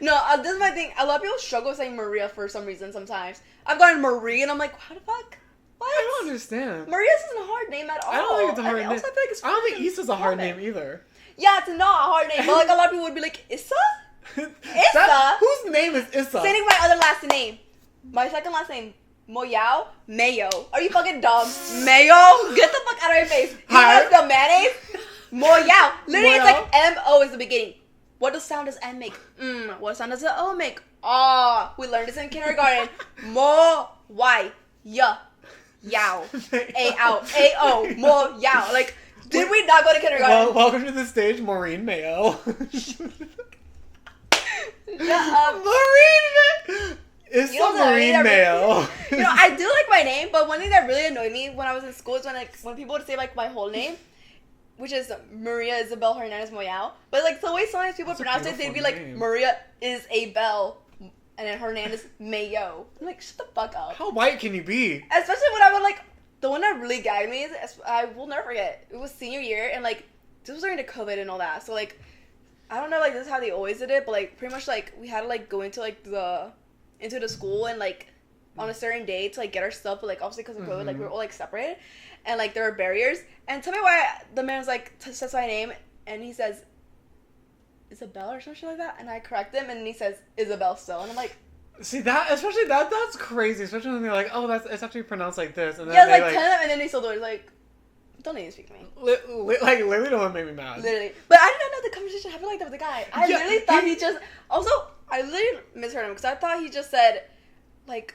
No, this is my thing. A lot of people struggle saying Maria for some reason sometimes. I've gotten Marie and I'm like, how the fuck? What? I don't understand. Maria's isn't a hard name at all. I don't think it's a hard name. Also, I don't think Issa's a hard name either. Yeah, it's not a hard name. But like a lot of people would be like, Issa? Issa? Whose name is Issa? Saying my other last name. My second last name. Moyao, mayo. Are you fucking dumb? Mayo? Get the fuck out of my face. You Hi. guys the mayonnaise? Moyao. Literally, it's Moyao? like M-O is the beginning. What sound does M make? What sound does the O make? Ah. We learned this in kindergarten. Mo, Y, ya, yow, A-ow, A-O, mo, yow. Like, did we not go to kindergarten? Well, welcome to the stage, Maureen Mayo. Shut up. Maureen! It's You know the what I Maureen mean? Mayo. You know, I do like my name, but one thing that really annoyed me when I was in school is when people would say like my whole name, which is Maria Isabel Hernandez Moyao. But like the way sometimes people That's a pronounce it, they'd be beautiful like name. Maria Isabel, and then Hernandez Mayo. I'm like, shut the fuck up. How white can you be? Especially when I would like the one that really gagged me is I will never forget. It was senior year, and like this was during the COVID and all that. So like I don't know, like this is how they always did it, but like pretty much like we had to like go into like into the school and like on a certain day to like get our stuff, but like obviously because of COVID, like we were all like separated, and like there were barriers. And tell me why the man's like says my name, and he says Isabel or something like that, and I correct him, and he says Isabel still, and I'm like, See that, especially that's crazy. Especially when they're like, "Oh, it's actually pronounced like this," and then yeah, they like 10 of them, and then they still do it. Like, don't even speak to me. like literally don't make me mad. Literally. But I didn't know the conversation happened like that with the guy. I Yeah, literally thought he just... Also, I literally misheard him because I thought he just said, like,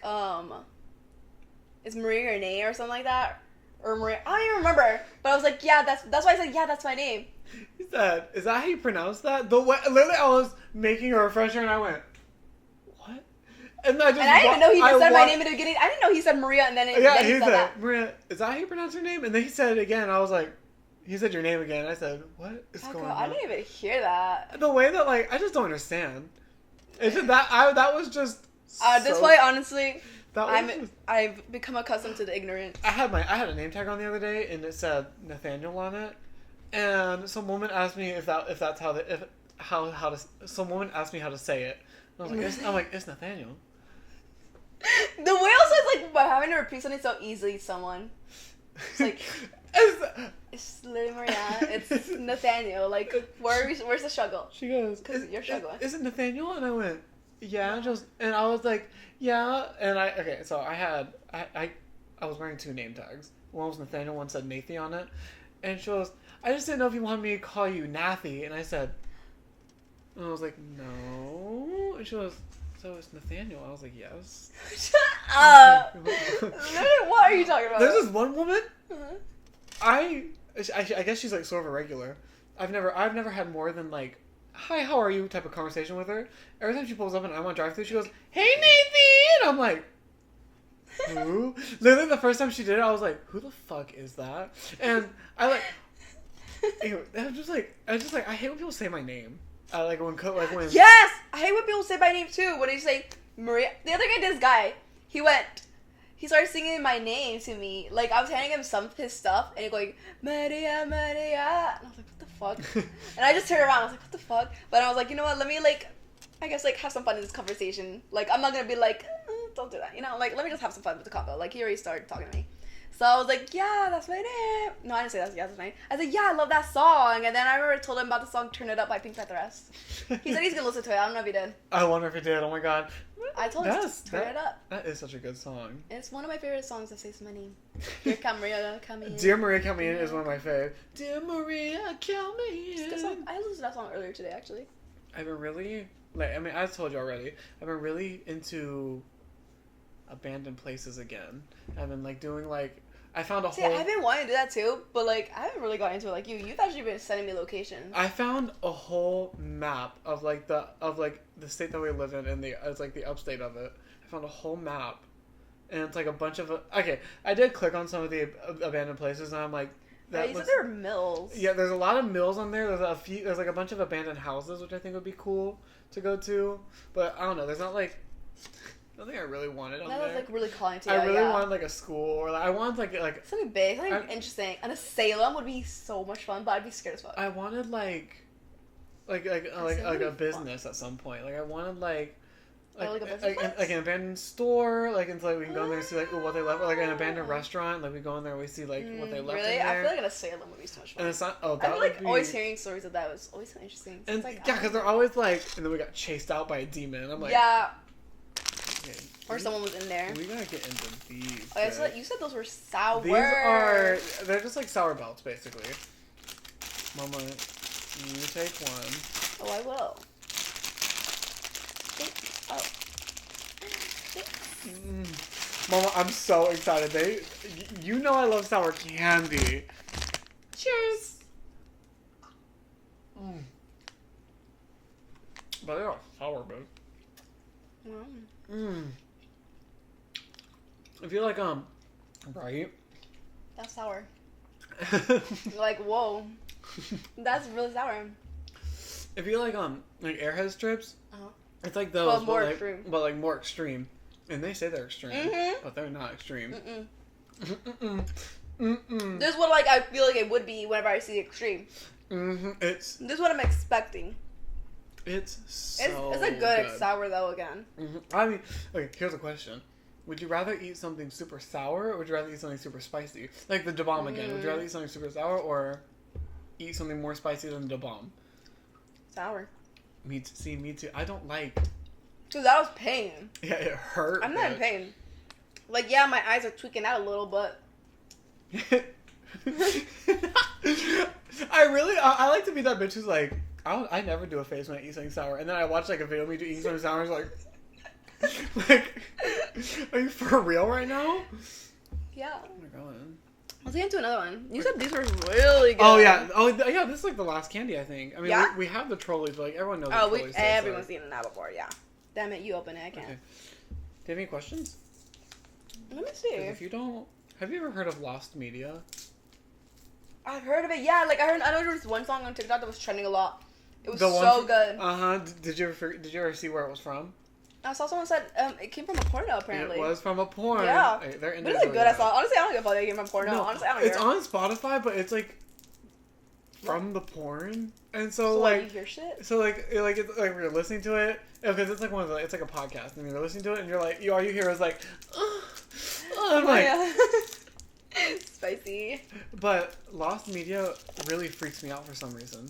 is Maria your name or something like that? Or Maria... I don't even remember. But I was like, yeah, that's why I said, yeah, that's my name. He said, "Is that how you pronounce that?" The way, literally, I was making a refresher, and I went, "What?" And I didn't even know he just said my name in the beginning. I didn't know he said Maria and then, Yeah, then he he said said, that. "Maria, is that how you pronounce your name?" And then he said it again. I was like, he said your name again. I said, "What is Oh, going God, on?" I didn't even hear that. The way that, like, I just don't understand. It's just that was just. At this point, honestly, Just, I've become accustomed to the ignorance. I had a name tag on the other day, and it said Nathaniel on it, and some woman asked me some woman asked me how to say it. And I'm like, it's Nathaniel. The way also is like by having to repeat something so easily to someone. It's like it's literally Maria. It's Nathaniel. Like where's the struggle? She goes, Because you're struggling. Is it Nathaniel? And I went, yeah. And I was like, yeah. And so I was wearing two name tags. One was Nathaniel, one said Nathy on it. And she goes, I just didn't know if you wanted me to call you Nathy. And I said, and I was like, no. And she goes, so it's Nathaniel. I was like, yes. Shut up. What are you talking about? There's this one woman. Uh-huh. I guess she's like sort of a regular. I've never had more than like, hi, how are you type of conversation with her. Every time she pulls up and I'm on drive-thru, she goes, hey Nathan, and I'm like, who? Literally the first time she did it, I was like, who the fuck is that? And I like, I'm just like I hate when people say my name. Like when Yes, I hate when people say my name too. When they say Maria, the other guy, this guy, he started singing my name to me. Like I was handing him some of his stuff, and he going Maria, Maria, and I was like, what the fuck? And I just turned around. I was like, what the fuck? But I was like, you know what? Let me I guess have some fun in this conversation. Like I'm not gonna be like, don't do that. You know, like let me just have some fun with the combo. Like he already started talking to me. So I was like, yeah, that's my name. No, I didn't say that's my name. I said, yeah, I love that song. And then I remember told him about the song Turn It Up by Pink Panthers. He said he's going to listen to it. I don't know if he did. I wonder if he did. Oh my god. I told him to Turn It Up. That is such a good song. It's one of my favorite songs that says my name. Dear Maria, come in. Dear Maria, Come In is one of my favorite. Dear Maria, come in. It's a good song. I listened to that song earlier today, actually. I've been really, I told you already, I've been really into abandoned places again. I've been doing I found a whole... I've been wanting to do that too, but I haven't really gotten into it like you. You've actually been sending me locations. I found a whole map of the state that we live in and it's the upstate of it. I found a whole map, and it's a bunch of... Okay, I did click on some of the abandoned places, and I'm like... You said there were mills. Yeah, there's a lot of mills on there. There's a bunch of abandoned houses, which I think would be cool to go to. But I don't know. There's not nothing I really wanted on there. That was really calling to you. I really wanted a school, or I wanted something big, something interesting. And a Salem would be so much fun, but I'd be scared as fuck. I wanted a business at some point. I wanted an abandoned store, until we can go in there and see what they left, or an abandoned restaurant. We go in there and we see what they left. Really, in there. I feel like a Salem would be so much fun. And it's not. I feel always hearing stories of that was always so interesting. So and yeah, because they're always and then we got chased out by a demon. And I'm like, yeah. Okay. Or someone was in there. We gotta get into these. Oh, so you said those were sour. They're just like sour belts, basically. Mama, you take one. Oh, I will. Mama, I'm so excited. You know I love sour candy. Cheers. But they are sour, babe. I feel like, right? That's sour. Like, whoa. That's really sour. I feel like, Airhead strips. Uh-huh. It's like those, but more extreme. And they say they're extreme, but they're not extreme. This is what, like, I feel like it would be whenever I see extreme. This is what I'm expecting. It's so it's a good sour, though, again. I mean, okay, here's a question. Would you rather eat something super sour, or would you rather eat something super spicy? Like the Da Bomb again. Would you rather eat something super sour, or eat something more spicy than the Da Bomb? Sour. Me too. I don't like... Because that was pain. Yeah, it hurt. I'm not in pain. Like, yeah, my eyes are tweaking out a little, but... I like to be that bitch who's like, I never do a face when I eat something sour. And then I watch, like, a video of me eating something sour and it's like, are you for real right now? Yeah. Oh my god. Let's get into another one. You said these were really good. Oh yeah. This is like the last candy, I think. I mean, yeah? we have the trolleys, but like everyone knows. Everyone's seen it now before. Yeah. Damn it, you open it. I can't. Okay. Do you have any questions? Let me see. If you don't, have you ever heard of Lost Media? I've heard of it. Yeah, like I know there was one song on TikTok that was trending a lot. It was so good. Did you ever see where it was from? I saw someone said it came from a porno, apparently. It was from a porn. Yeah. They're in there. Really good. I saw. Honestly, I don't give a fuck that it came from porno. No, honestly, I don't It's care. on Spotify, but it's like from the porn, and so like like you hear shit. So like we're listening to it because it's like it's like a podcast, and you're listening to it, and you're like, all you hear is like, I'm like, yeah. Spicy. But Lost Media really freaks me out for some reason.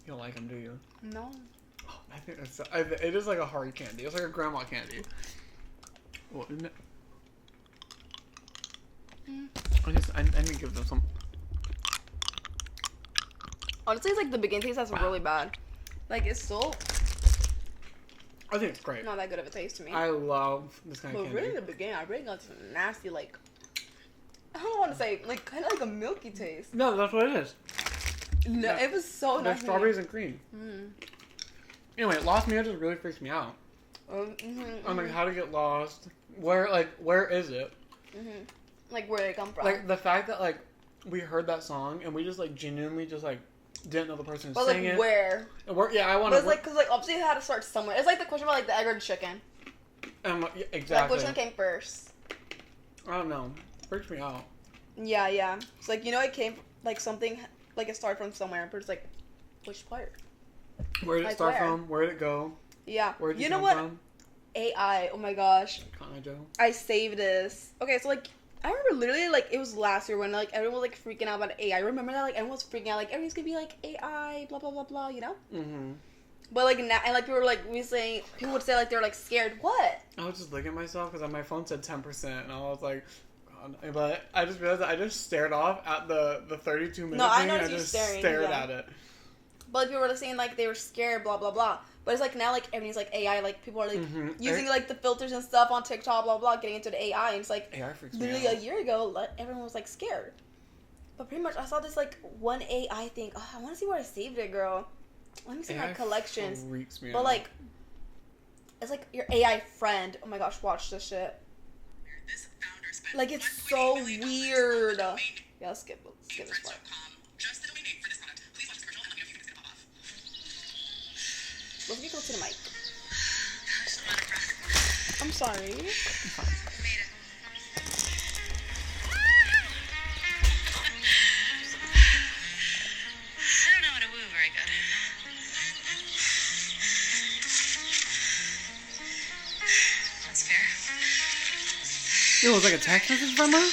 You don't like them, do you? No. Oh, I think it is like a hard candy. It's like a grandma candy. Well, isn't it? I need to give them some. Honestly, it's like the beginning taste that's really bad. Like it's so. I think it's great. Not that good of a taste to me. I love this kind of candy. candy. But really, in the beginning, I really got some nasty, like. I don't want to say like kind of like a milky taste. No, that's what it is. No, it was so nice. nasty. Strawberries and cream. Anyway, Lost Media just really freaks me out. I'm like, how to get lost? Where is it? Like where they come from? Like the fact that like we heard that song and we just like genuinely just like didn't know the person who sang it. Where? Yeah, I want to. But it's like because like obviously it had to start somewhere. It's like the question about like the egg or the chicken. Yeah, exactly. Like which one came first? I don't know. It freaks me out. Yeah. It's like it came like something like it started from somewhere, but it's like which part? Where did it start from? Where did it go? Yeah. Where did you know come what? from? AI. Oh my gosh. I saved this. Okay, so like I remember literally like it was last year when like everyone was like freaking out about AI. Remember that like everyone was freaking out like everything's gonna be like AI, blah blah blah blah. You know. But like now and like people would say like they're like scared. What? I was just looking at myself because my phone said 10%, and I was like. But I just realized that I just stared off at the 32 minute thing. I just stared at it. But like, people were saying like they were scared, blah blah blah. But it's like now like everything's like AI. Like people are like using like the filters and stuff on TikTok, blah blah, getting into the AI. And it's like AI freaks literally me out. a year ago, everyone was like scared. But pretty much, I saw this like one AI thing. Oh, I want to see where I saved it, girl. Let me see my collections. Freaks me but out. like, it's like your AI friend. Oh my gosh, watch this shit. Like it's so weird. Yeah, let's skip this part. Let's get close to the mic. I'm sorry. I don't know how to woo very good. That's fair. It was like a text message from her?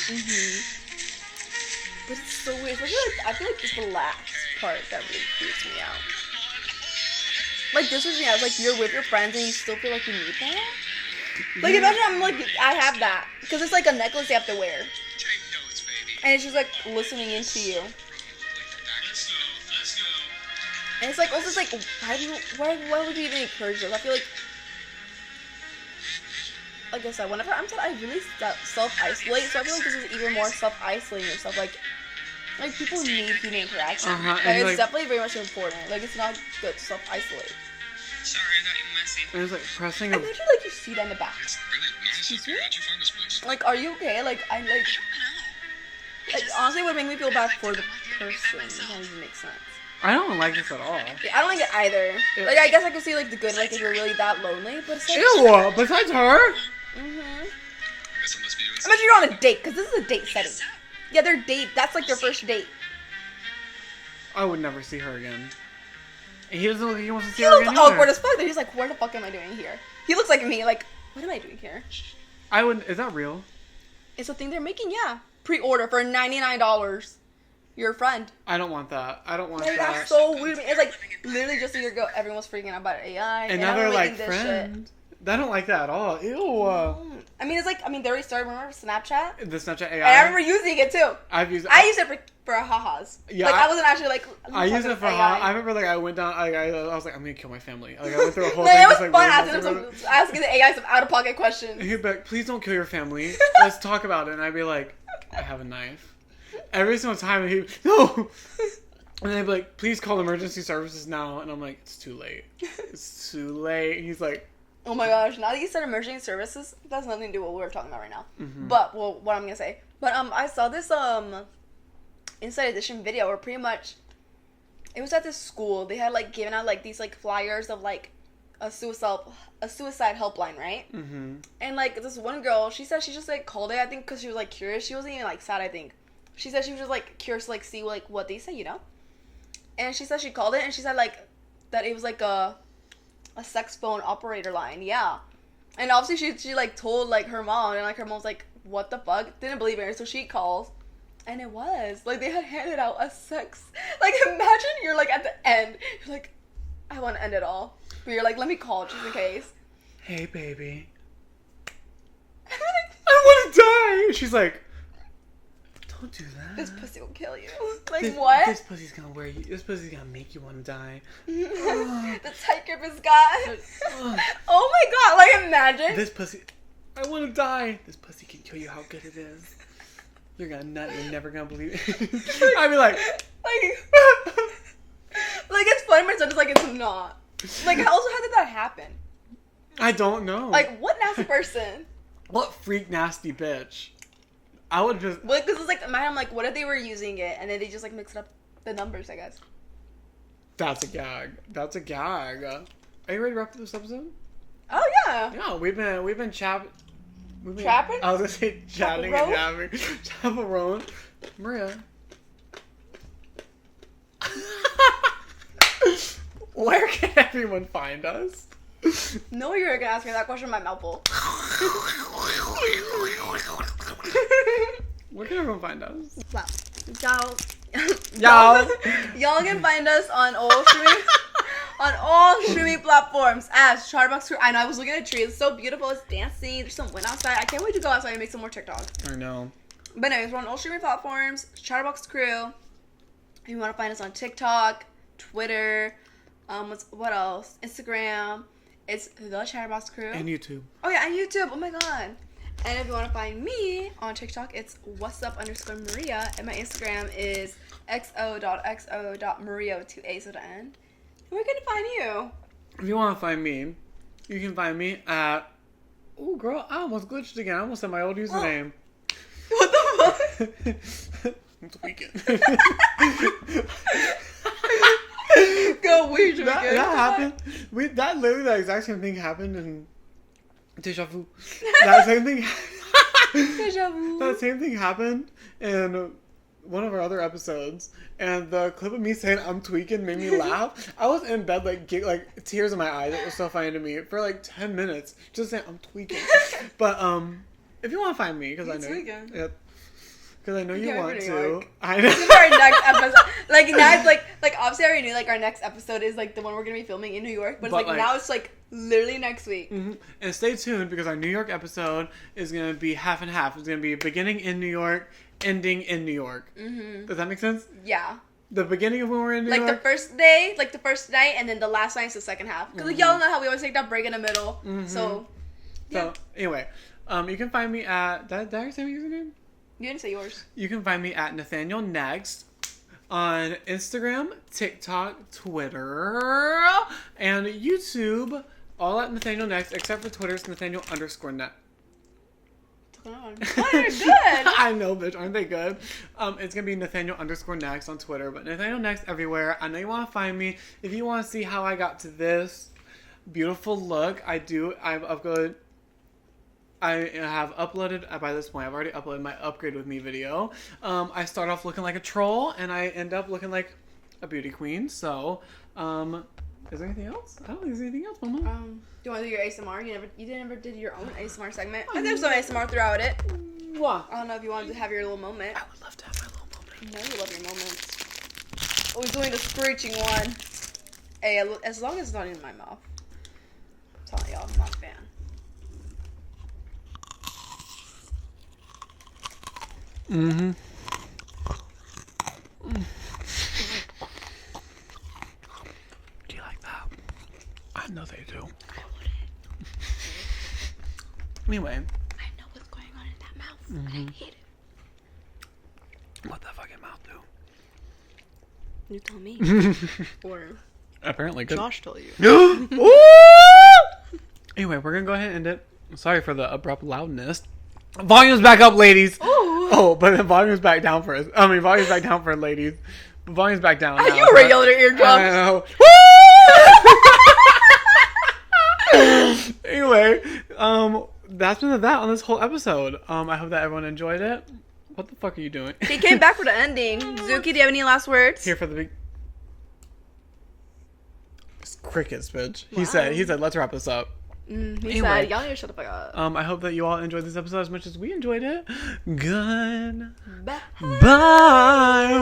But it's so weird. I feel like it's the last part that really freaks me out. Like, this was me. I was like, you're with your friends and you still feel like you need that? Like, imagine I'm like, I have that. Because it's like a necklace you have to wear. Take notes, baby. And it's just like listening into you. Let's go. And it's like, also it's like, why would you even encourage this? I feel like I said, whenever I'm sad, I really self-isolate. So I feel like this is even more self-isolating yourself. Like people need human interaction. Like, it's like, definitely very much important. Like, it's not good to self-isolate. Sorry, I got you messy. and it's like pressing Imagine like you see that in the back. It's really nice. Excuse me? How'd you find this place? Like, are you okay? Like, I like. Like, honestly, it would make me feel bad for the person. It doesn't even make sense. I don't like this at all. Yeah, I don't like it either. Like, I guess I could see like the good, like if you're really that lonely, but it's like. Ew! Besides her? Mhm. Guess I must be doing Imagine you're on a date, because this is a date setting. Yeah, their date. That's like their first date. I would never see her again. And he doesn't look like he wants to see He her looks again awkward either. as fuck. He's like, what the fuck am I doing here? He looks like me. Like, what am I doing here? I would. Is that real? It's a thing they're making, yeah. Pre-order for $99. Your friend. I don't want that. I don't want Like, that. that's so weird. It's like literally just a year ago, everyone's freaking out about AI. And now they're I'm like making this friends. I don't like that at all. Ew. shit. I mean, it's like, they already started, remember Snapchat? The Snapchat AI. And I remember using it too. I've used. I used it for ha-has. Yeah, Like, I wasn't actually like. I used it for. I remember like I went down. I was like, I'm gonna kill my family. Like I went through a whole Like, thing. it was just, like, fun really asking the AI some out of pocket questions. He'd be like, please don't kill your family. Let's talk about it. And I'd be like, I have a knife. Every single time he'd no. And they'd be like, please call emergency services now. And I'm like, it's too late. It's too late. And he's like, Oh my gosh! Now that you said emergency services, that's nothing to do with what we're talking about right now. Mm-hmm. But what I'm gonna say. But I saw this Inside Edition video where pretty much it was at this school. They had like given out like these like flyers of like a suicide helpline, right? mm-hmm. And like this one girl, she said she just like called it. I think because she was like curious. She wasn't even like sad. I think she said she was just like curious to like see like what they say, you know. And she said she called it, and she said like that it was like a sex phone operator line, yeah. And obviously she like told like her mom, and like her mom's like, what the fuck? Didn't believe her, so she calls, and it was like they had handed out a sex. Like imagine you're like at the end, you're like, I want to end it all, but you're like, let me call just in case. Hey baby, I want to die. She's like, don't do that. This pussy will kill you. Like This- what? This pussy's gonna wear you. This pussy's gonna make you want to die. The tight grip is gone. Oh my god! Like imagine. This pussy, I want to die. This pussy can kill you. How good it is. You're gonna nut. You're never gonna believe it. I'd be like, like it's funny, but it's just like it's not. Like also, how did that happen? I don't know. Like what nasty person? What freak nasty bitch. I would just. Well, because it's like, I'm like, what if they were using it and then they just like mixed up the numbers? I guess. That's a gag. That's a gag. Are you ready to wrap up this episode? Oh yeah. Yeah, we've been Trapping? I was gonna say chatting and yapping. Chaperone. Maria. Where can everyone find us? No, you were gonna ask me that question in my mouth full. Where can everyone find us? Wow. Y'all. Y'all can find us on all streaming platforms as Chatterbox Crew. I know, I was looking at a tree. It's so beautiful. It's dancing. There's some wind outside. I can't wait to go outside and make some more TikToks. I know. But anyways, we're on all streaming platforms. Chatterbox Crew. If you want to find us on TikTok, Twitter, what else? Instagram. It's the Chatterbox Crew. And YouTube. Oh yeah, and YouTube. Oh my god. And if you want to find me on TikTok, it's whatsup_Maria. And my Instagram is xo.xo.maria with 2 A's at the end. And where can I find you? If you want to find me, you can find me at... Oh, girl, I almost glitched again. I almost said my old username. What the fuck? It's weekend. Go weird, That happened. That literally the exact same thing happened in Deja Vu. That same thing. Deja vu. That same thing happened in one of our other episodes, and the clip of me saying I'm tweaking made me laugh. I was in bed like tears in my eyes. It was so funny to me for like 10 minutes just saying I'm tweaking. But if you want to find me, because I know tweaking. yeah, because I know you can't want go to to. New York. I This is know. our next episode. Like now it's like obviously I already knew like our next episode is like the one we're gonna be filming in New York, but it's But, like now it's like literally next week. Mhm. And stay tuned because our New York episode is gonna be half and half. It's gonna be beginning in New York, ending in New York. Mm-hmm. Does that make sense? Yeah. The beginning of when we're in New Like York. the first day, like the first night, and then the last night is the second half. Because like, y'all know how we always take that break in the middle. So, yeah. So anyway, you can find me at. Did I say my username? You didn't say yours. You can find me at Nathaniel Next on Instagram, TikTok, Twitter, and YouTube. All at Nathaniel Next, except for Twitter's Nathaniel_net. Oh, you're good. I know, bitch. Aren't they good? It's gonna be Nathaniel_Next on Twitter, but Nathaniel Next everywhere. I know you want to find me. If you want to see how I got to this beautiful look, I've uploaded. I have uploaded, by this point, I've already uploaded my Upgrade With Me video. I start off looking like a troll, and I end up looking like a beauty queen. So, is there anything else? I don't think there's anything else, Mama. Do you want to do your ASMR? You never did your own ASMR segment. I think there's some ASMR throughout it. What? I don't know if you wanted to have your little moment. I would love to have my little moment. I know you love your moments. Always doing the screeching one. Hey, as long as it's not in my mouth. I'm telling y'all, I'm not a fan. Mm-hmm. Do you like that? I know they do. I wouldn't. Anyway. I know what's going on in that mouth, and I hate it. What the fucking mouth do? You tell me. Or Apparently good. Josh told you. Anyway, we're gonna go ahead and end it. Sorry for the abrupt loudness. Volume's back up, ladies. Ooh. Oh, but the volume's back down for us. I mean, volume's back down for ladies. But volume's back down. Now, You already yelled at your I eardrums. know. Anyway, that's been that on this whole episode. I hope that everyone enjoyed it. What the fuck are you doing? He came back for the ending. Zuki, do you have any last words? Here for the big crickets, bitch. He said, let's wrap this up. He Anyway. said, y'all need to shut the fuck up. I hope that you all enjoyed this episode as much as we enjoyed it. Good. Bye. Bye.